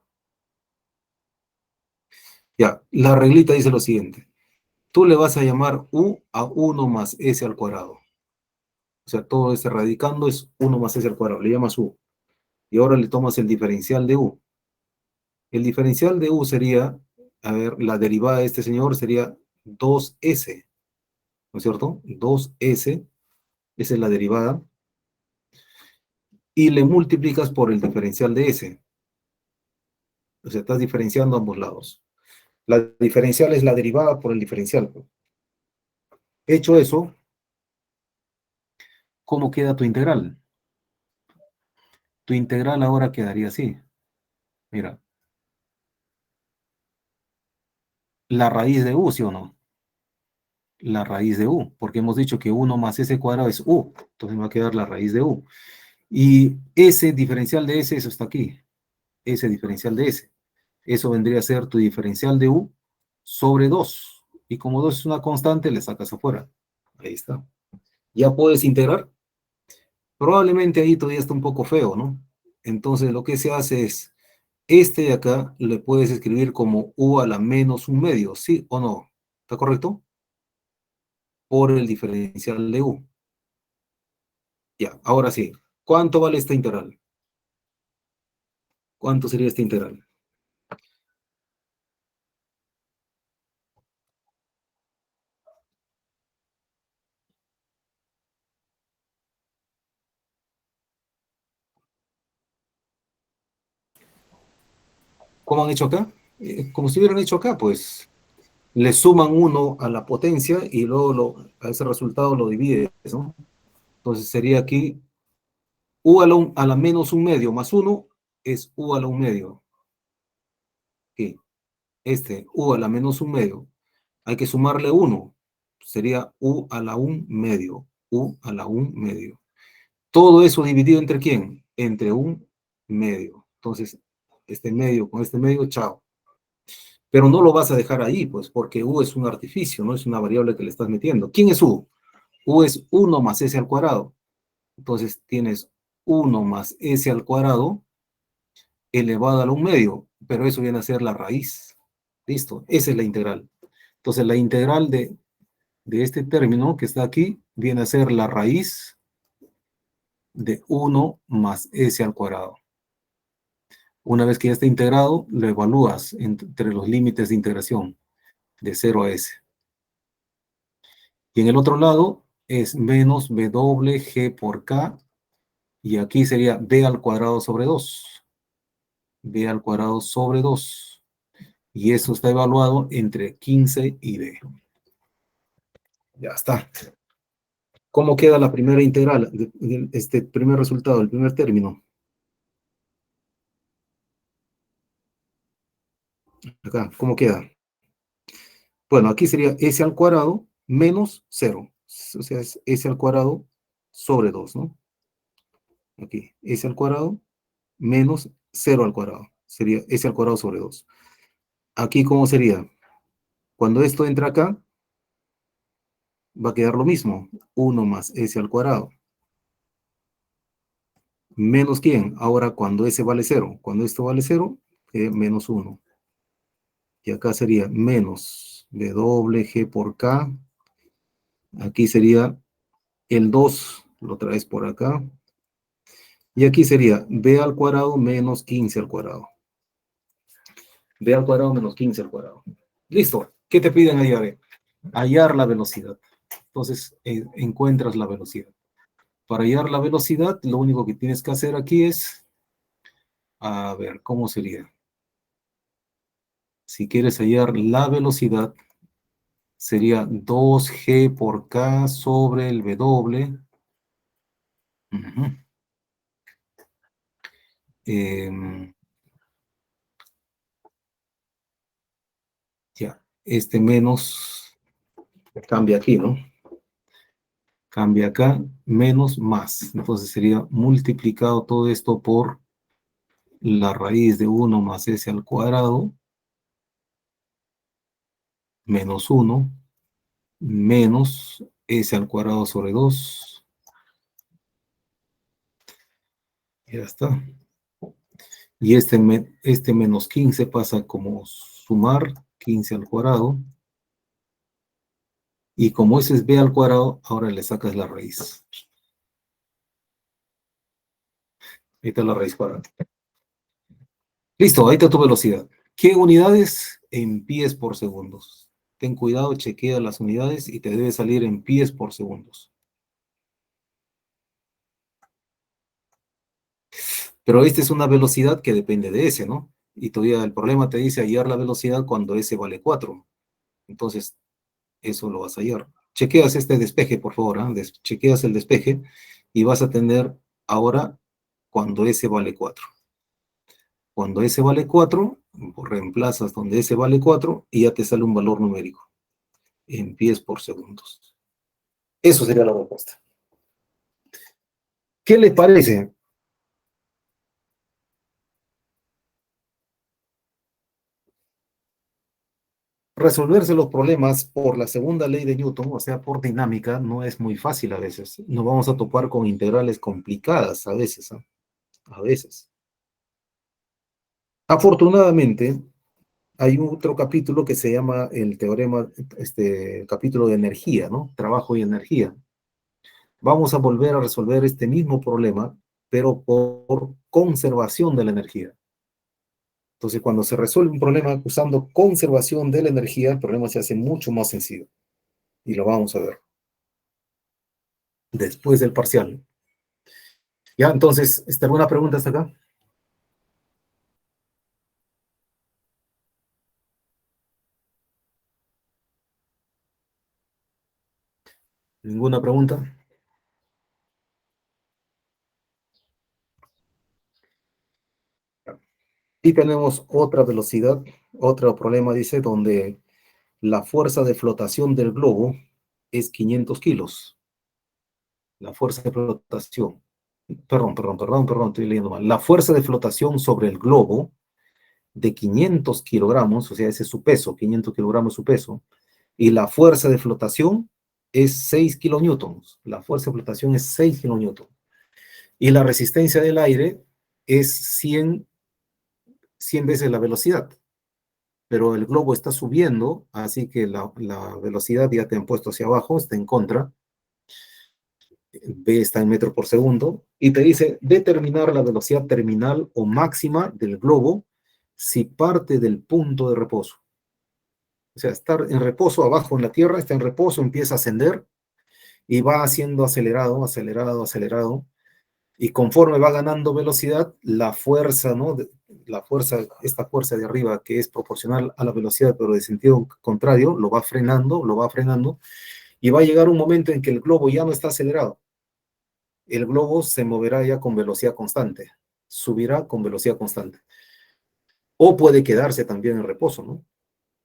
Ya, la reglita dice lo siguiente. Tú le vas a llamar U a 1 más S al cuadrado. O sea, todo este radicando es 1 más S al cuadrado. Le llamas U. Y ahora le tomas el diferencial de U. El diferencial de U sería, a ver, la derivada de este señor sería 2S. ¿No es cierto? 2S, esa es la derivada. Y le multiplicas por el diferencial de S. O sea, estás diferenciando ambos lados. La diferencial es la derivada por el diferencial. Hecho eso, ¿cómo queda tu integral? Tu integral ahora quedaría así. Mira, la raíz de U, ¿sí o no? La raíz de U, porque hemos dicho que 1 más S cuadrado es U. Entonces me va a quedar la raíz de U. Y S diferencial de S, eso está aquí. S diferencial de S. Eso vendría a ser tu diferencial de U sobre 2. Y como 2 es una constante, le sacas afuera. Ahí está. ¿Ya puedes integrar? Probablemente ahí todavía está un poco feo, ¿no? Entonces lo que se hace es, este de acá le puedes escribir como U a la menos un medio, ¿sí o no? ¿Está correcto? Por el diferencial de U. Ya, ahora sí. ¿Cuánto vale esta integral? ¿Cuánto sería esta integral? ¿Cómo han hecho acá? Como si hubieran hecho acá, pues le suman 1 a la potencia y luego a ese resultado lo divides, ¿no? Entonces sería aquí U a la menos un medio más 1 es U a la un medio. Aquí, U a la menos un medio. Hay que sumarle 1. Sería U a la un medio. U a la un medio. Todo eso dividido entre ¿quién? Entre un medio. Entonces, este medio con este medio, chao. Pero no lo vas a dejar ahí, pues, porque U es un artificio, no es una variable que le estás metiendo. ¿Quién es U? U es 1 más S al cuadrado. Entonces tienes 1 más S al cuadrado elevado a un medio, pero eso viene a ser la raíz. ¿Listo? Esa es la integral. Entonces la integral de este término que está aquí viene a ser la raíz de 1 más S al cuadrado. Una vez que ya está integrado, lo evalúas entre los límites de integración de 0 a S. Y en el otro lado es menos WG por K, y aquí sería B al cuadrado sobre 2. B al cuadrado sobre 2. Y eso está evaluado entre 15 y D. Ya está. ¿Cómo queda la primera integral? Este primer resultado, el primer término. Acá, ¿cómo queda? Bueno, aquí sería s al cuadrado menos 0. O sea, es s al cuadrado sobre 2, ¿no? Aquí, s al cuadrado menos 0 al cuadrado. Sería s al cuadrado sobre 2. Aquí, ¿cómo sería? Cuando esto entra acá, va a quedar lo mismo. 1 más s al cuadrado. ¿Menos quién? Ahora, cuando s vale 0. Cuando esto vale 0, menos 1. Y acá sería menos w por k. Aquí sería el 2, lo traes por acá. Y aquí sería b al cuadrado menos 15 al cuadrado. B al cuadrado menos 15 al cuadrado. Listo. ¿Qué te piden hallar? Hallar la velocidad. Entonces, encuentras la velocidad. Para hallar la velocidad, lo único que tienes que hacer aquí es, a ver, ¿cómo sería? Si quieres hallar la velocidad, sería 2g por k sobre el w. Ya, este menos cambia aquí, ¿no? Cambia acá, menos más. Entonces sería multiplicado todo esto por la raíz de 1 más s al cuadrado, menos 1, menos s al cuadrado sobre 2. Ya está. Y este menos 15 pasa como sumar 15 al cuadrado. Y como ese es b al cuadrado, ahora le sacas la raíz. Ahí está la raíz cuadrada. Listo, ahí está tu velocidad. ¿Qué unidades? En pies por segundos. Ten cuidado, chequea las unidades y te debe salir en pies por segundos. Pero esta es una velocidad que depende de S, ¿no? Y todavía el problema te dice hallar la velocidad cuando S vale 4. Entonces, eso lo vas a hallar. Chequeas este despeje, por favor, ¿eh? Chequeas el despeje y vas a tener ahora cuando S vale 4. Cuando S vale 4, reemplazas donde S vale 4 y ya te sale un valor numérico en pies por segundos. Eso sería la respuesta. ¿Qué le parece? Resolverse los problemas por la segunda ley de Newton, o sea, por dinámica, no es muy fácil a veces. Nos vamos a topar con integrales complicadas a veces, ¿eh? A veces. Afortunadamente, hay otro capítulo que se llama el teorema, capítulo de energía, ¿no? Trabajo y energía. Vamos a volver a resolver este mismo problema, pero por conservación de la energía. Entonces, cuando se resuelve un problema usando conservación de la energía, el problema se hace mucho más sencillo. Y lo vamos a ver después del parcial. Ya, entonces, ¿alguna pregunta hasta acá? ¿Ninguna pregunta? Y tenemos otra velocidad, otro problema, dice, donde la fuerza de flotación del globo es 500 kilos. La fuerza de flotación. Perdón, estoy leyendo mal. La fuerza de flotación sobre el globo de 500 kilogramos, o sea, ese es su peso, 500 kilogramos es su peso, y la fuerza de flotación es 6 kilonewtons. La fuerza de flotación es 6 kilonewtons. Y la resistencia del aire es 100 veces la velocidad. Pero el globo está subiendo, así que la velocidad ya te han puesto hacia abajo, está en contra. B está en metros por segundo. Y te dice determinar la velocidad terminal o máxima del globo si parte del punto de reposo. O sea, estar en reposo abajo en la Tierra, está en reposo, empieza a ascender y va haciendo acelerado, acelerado, acelerado. Y conforme va ganando velocidad, la fuerza, ¿no? La fuerza, esta fuerza de arriba, que es proporcional a la velocidad, pero de sentido contrario, lo va frenando, Y va a llegar un momento en que el globo ya no está acelerado. El globo se moverá ya con velocidad constante, subirá con velocidad constante. O puede quedarse también en reposo, ¿no?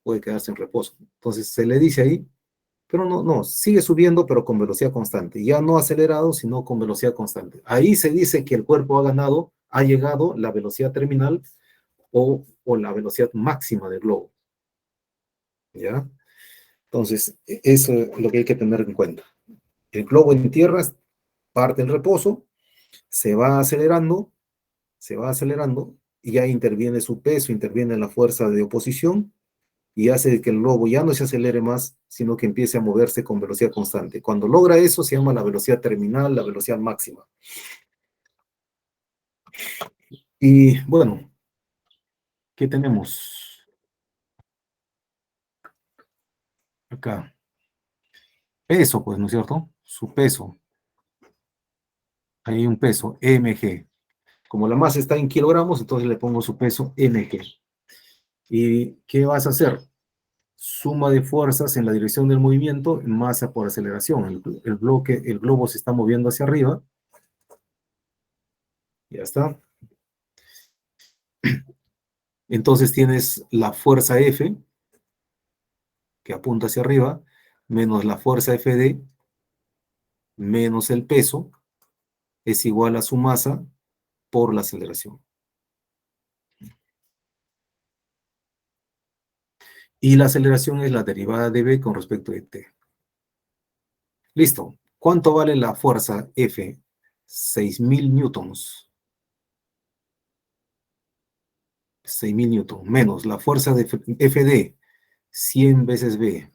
Puede quedarse en reposo. Entonces se le dice ahí, pero no, sigue subiendo, pero con velocidad constante. Ya no acelerado, sino con velocidad constante. Ahí se dice que el cuerpo ha llegado la velocidad terminal o la velocidad máxima del globo. ¿Ya? Entonces, eso es lo que hay que tener en cuenta. El globo en tierra parte en reposo, se va acelerando, y ya interviene su peso, interviene la fuerza de oposición y hace que el globo ya no se acelere más, sino que empiece a moverse con velocidad constante. Cuando logra eso, se llama la velocidad terminal, la velocidad máxima. Y bueno, ¿qué tenemos acá? Peso, pues, ¿no es cierto? Su peso. Hay un peso, mg. Como la masa está en kilogramos, entonces le pongo su peso mg. ¿Y qué vas a hacer? Suma de fuerzas en la dirección del movimiento en masa por aceleración. El globo se está moviendo hacia arriba. Ya está. Entonces tienes la fuerza F, que apunta hacia arriba, menos la fuerza FD, menos el peso, es igual a su masa por la aceleración. Y la aceleración es la derivada de B con respecto de T. Listo. ¿Cuánto vale la fuerza F? 6.000 newtons. 6.000 newtons. Menos la fuerza de FD, 100 veces B.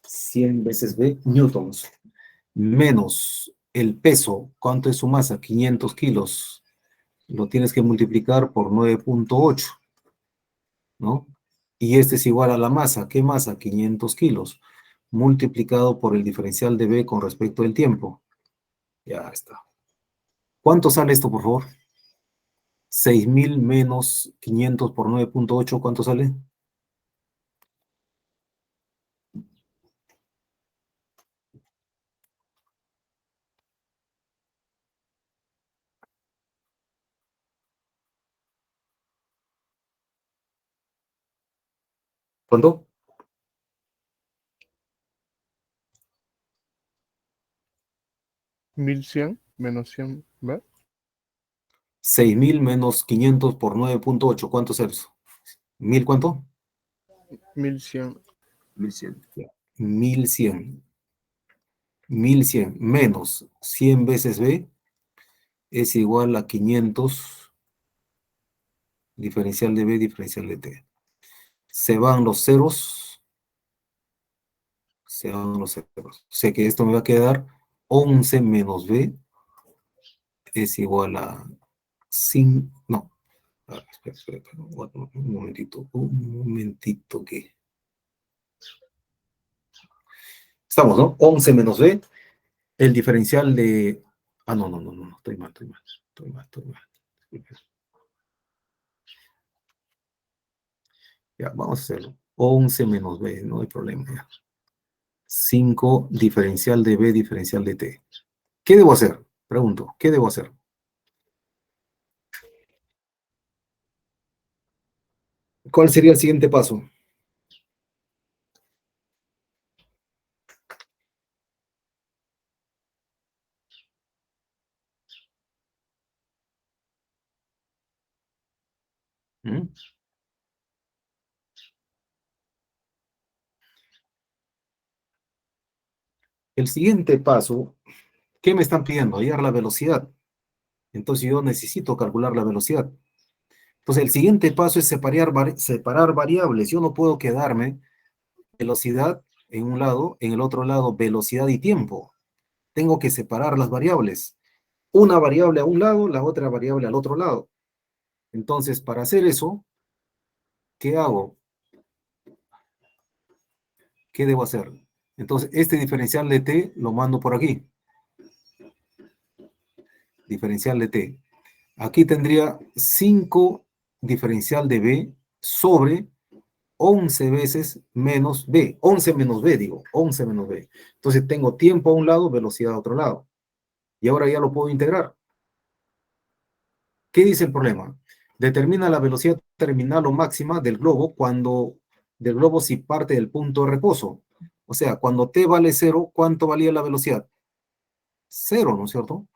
100 veces B, newtons. Menos el peso. ¿Cuánto es su masa? 500 kilos. Lo tienes que multiplicar por 9.8, ¿no? Y este es igual a la masa. ¿Qué masa? 500 kilos. Multiplicado por el diferencial de B con respecto del tiempo. Ya está. ¿Cuánto sale esto, por favor? 6.000 menos 500 por 9.8, ¿cuánto sale? ¿Cuánto? 1100 menos 100, ¿va? 6.000 menos 500 por 9.8, ¿cuánto es eso? ¿1000 cuánto? 1100. 1100. 1100. 1100 menos 100 veces B es igual a 500 diferencial de B diferencial de T. Se van los ceros. Se van los ceros. Sé que esto me va a quedar 11 menos B es igual a 5. No. Espera, un momentito que. Estamos, ¿no? 11 menos B, el diferencial de. Ah, no, estoy mal. Ya, vamos a hacerlo. 11 menos B, no hay problema ya. 5 diferencial de B, diferencial de T. ¿Qué debo hacer? Pregunto, ¿qué debo hacer? ¿Cuál sería el siguiente paso? ¿Mm? El siguiente paso, ¿qué me están pidiendo? Hallar la velocidad. Entonces yo necesito calcular la velocidad. Entonces el siguiente paso es separar variables. Yo no puedo quedarme velocidad en un lado, en el otro lado velocidad y tiempo. Tengo que separar las variables. Una variable a un lado, la otra variable al otro lado. Entonces, para hacer eso, ¿qué hago? ¿Qué debo hacer? Entonces, este diferencial de t lo mando por aquí. Diferencial de t. Aquí tendría 5 diferencial de b sobre 11 veces menos b. 11 menos b, digo, 11 menos b. Entonces tengo tiempo a un lado, velocidad a otro lado. Y ahora ya lo puedo integrar. ¿Qué dice el problema? Determina la velocidad terminal o máxima del globo si parte del punto de reposo. O sea, cuando t vale 0, ¿cuánto valía la velocidad? 0, ¿no es cierto?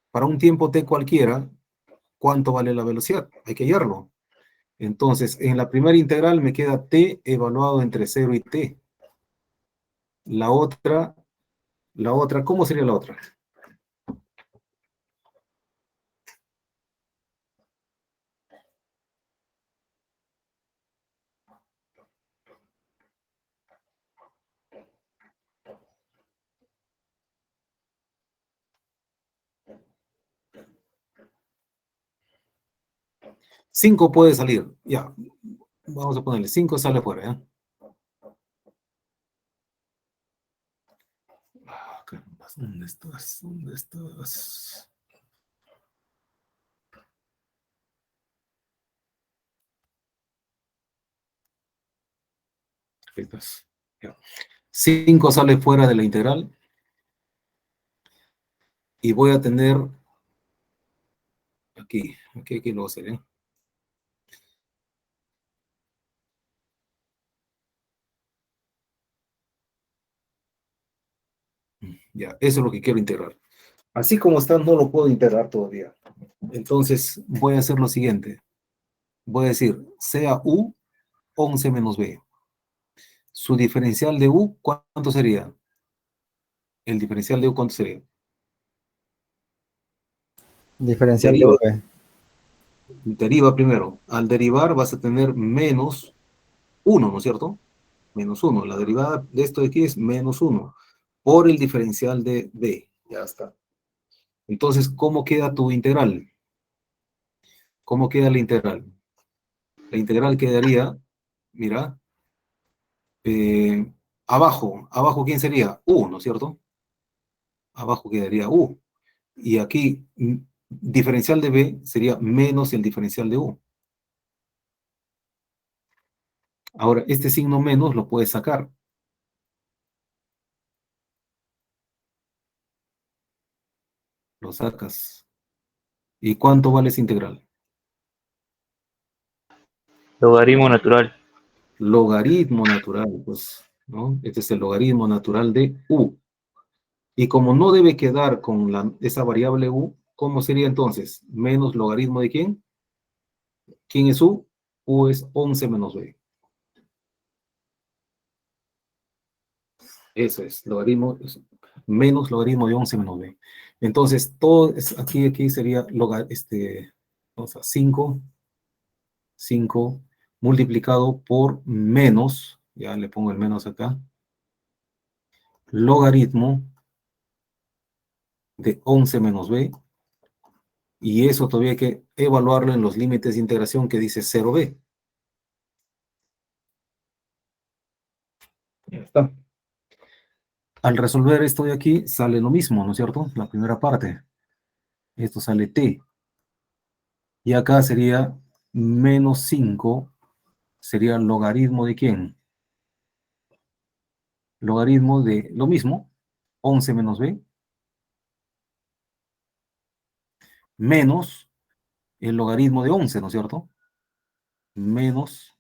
Para un tiempo t cualquiera, ¿cuánto vale la velocidad? Hay que hallarlo. Entonces, en la primera integral me queda t evaluado entre 0 y t. La otra, ¿cómo sería la otra? Cinco puede salir. Ya, vamos a ponerle 5 sale fuera, ¿ya? Caramba, ¿dónde estás? ¿Dónde estás? Perfectas. Ya. 5 sale fuera de la integral. Y voy a tener aquí lo voy a hacer, ¿eh? Ya, eso es lo que quiero integrar. Así como está, no lo puedo integrar todavía. Entonces, voy a hacer lo siguiente. Voy a decir, sea u 11 menos b. Su diferencial de u, ¿cuánto sería? El diferencial de u, ¿cuánto sería? Diferencial de Deriva, V. deriva primero. Al derivar vas a tener menos 1, ¿no es cierto? Menos 1. La derivada de esto de aquí es menos 1 por el diferencial de b. Ya está. Entonces, ¿cómo queda tu integral? ¿Cómo queda la integral? La integral quedaría, mira, abajo, ¿quién sería? U, ¿no es cierto? Abajo quedaría U. Y aquí, diferencial de B sería menos el diferencial de U. Ahora, este signo menos lo puedes sacar. Lo sacas. ¿Y cuánto vale esa integral? Logaritmo natural. Logaritmo natural, pues, ¿no? Este es el logaritmo natural de U. Y como no debe quedar con esa variable U, ¿cómo sería entonces? Menos logaritmo de ¿quién? ¿Quién es U? U es 11 menos B. Eso es, logaritmo, menos logaritmo de 11 menos B. Entonces, todo aquí sería o sea, 5 multiplicado por menos, ya le pongo el menos acá, logaritmo de 11 menos B, y eso todavía hay que evaluarlo en los límites de integración que dice 0B. Ya está. Al resolver esto de aquí, sale lo mismo, ¿no es cierto? La primera parte. Esto sale t. Y acá sería menos 5, sería logaritmo de ¿quién? Logaritmo de lo mismo, 11 menos b, menos el logaritmo de 11, ¿no es cierto? Menos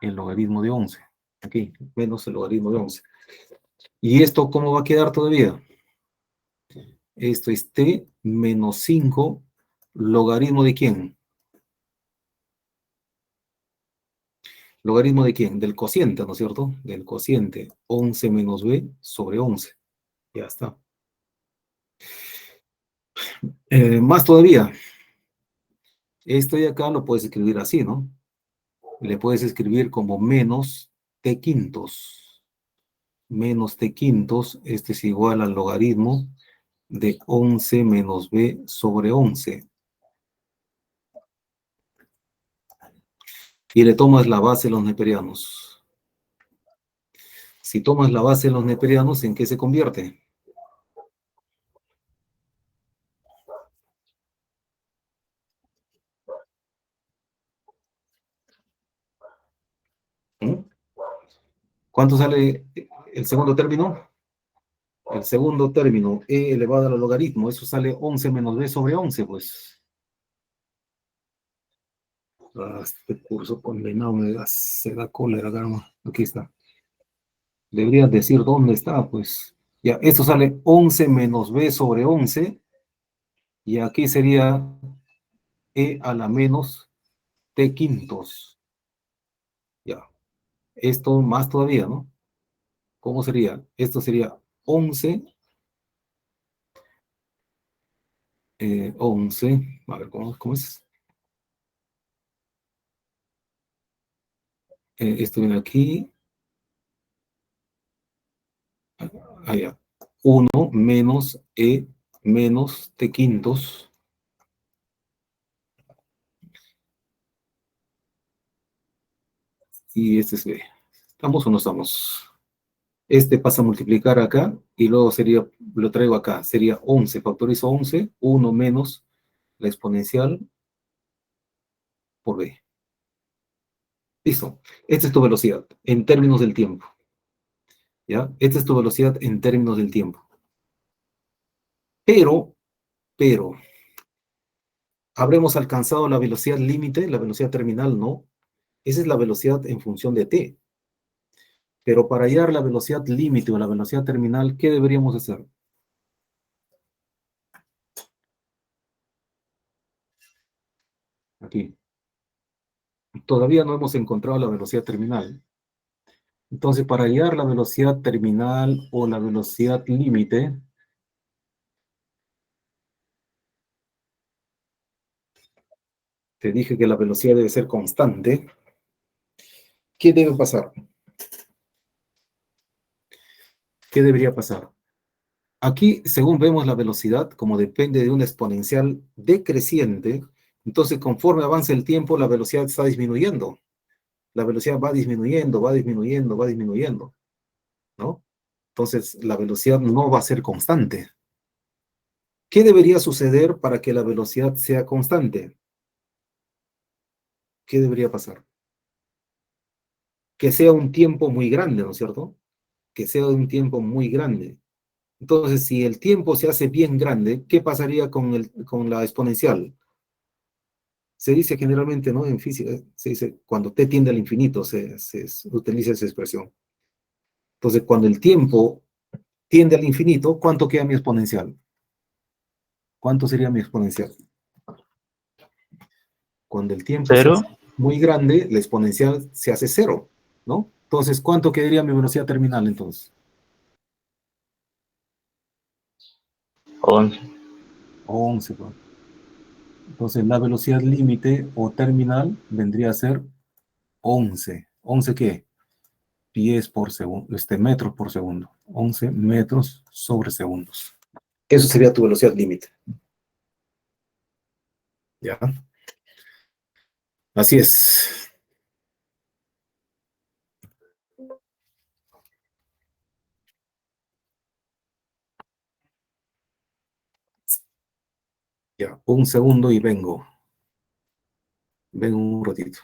el logaritmo de 11. Aquí, menos el logaritmo de 11. ¿Y esto cómo va a quedar todavía? Esto es t menos 5, logaritmo de ¿quién? ¿Logaritmo de quién? Del cociente, ¿no es cierto? Del cociente 11 menos b sobre 11. Ya está. Más todavía. Esto de acá lo puedes escribir así, ¿no? Le puedes escribir como menos t quintos. Menos t quintos, este es igual al logaritmo de 11 menos b sobre 11. Y le tomas la base de los neperianos. Si tomas la base de los neperianos, ¿en qué se convierte? ¿Mm? ¿Cuánto sale el segundo término? El segundo término, e elevado al logaritmo, eso sale 11 menos b sobre 11, pues. Este curso condenado se da cólera, caramba. Aquí está. Debería decir dónde está, pues. Ya, esto sale 11 menos b sobre 11, y aquí sería e a la menos t quintos. Ya, esto más todavía, ¿no? ¿Cómo sería? Esto sería 11, 11, a ver, ¿cómo es? Esto viene aquí, allá, 1 menos e menos t quintos, y este es b. ¿Estamos o no estamos? Este pasa a multiplicar acá, y luego sería, lo traigo acá, sería 11, factorizo 11, 1 menos la exponencial por b. Listo. Esta es tu velocidad en términos del tiempo. ¿Ya? Esta es tu velocidad en términos del tiempo. Pero, ¿habremos alcanzado la velocidad límite, la velocidad terminal? No. Esa es la velocidad en función de t. Pero para hallar la velocidad límite o la velocidad terminal, ¿qué deberíamos hacer? Aquí. Todavía no hemos encontrado la velocidad terminal. Entonces, para hallar la velocidad terminal o la velocidad límite, te dije que la velocidad debe ser constante. ¿Qué debe pasar? ¿Qué debería pasar? Aquí, según vemos la velocidad, como depende de una exponencial decreciente, entonces conforme avanza el tiempo, la velocidad está disminuyendo. La velocidad va disminuyendo, va disminuyendo, va disminuyendo, ¿no? Entonces, la velocidad no va a ser constante. ¿Qué debería suceder para que la velocidad sea constante? ¿Qué debería pasar? Que sea un tiempo muy grande, ¿no es cierto? Que sea un tiempo muy grande. Entonces, si el tiempo se hace bien grande, ¿qué pasaría con la exponencial? Se dice generalmente, ¿no? En física, se dice, cuando t tiende al infinito, se utiliza esa expresión. Entonces, cuando el tiempo tiende al infinito, ¿cuánto queda mi exponencial? ¿Cuánto sería mi exponencial? Cuando el tiempo se Cero, hace muy grande, la exponencial se hace cero, ¿no? Entonces, ¿cuánto quedaría mi velocidad terminal entonces? 11. 11, pues. Entonces, la velocidad límite o terminal vendría a ser 11. ¿11 qué? Pies por segundo, metros por segundo. 11 metros sobre segundos. Eso sería tu velocidad límite. ¿Ya? Así es. Ya, un segundo y vengo. Vengo un ratito.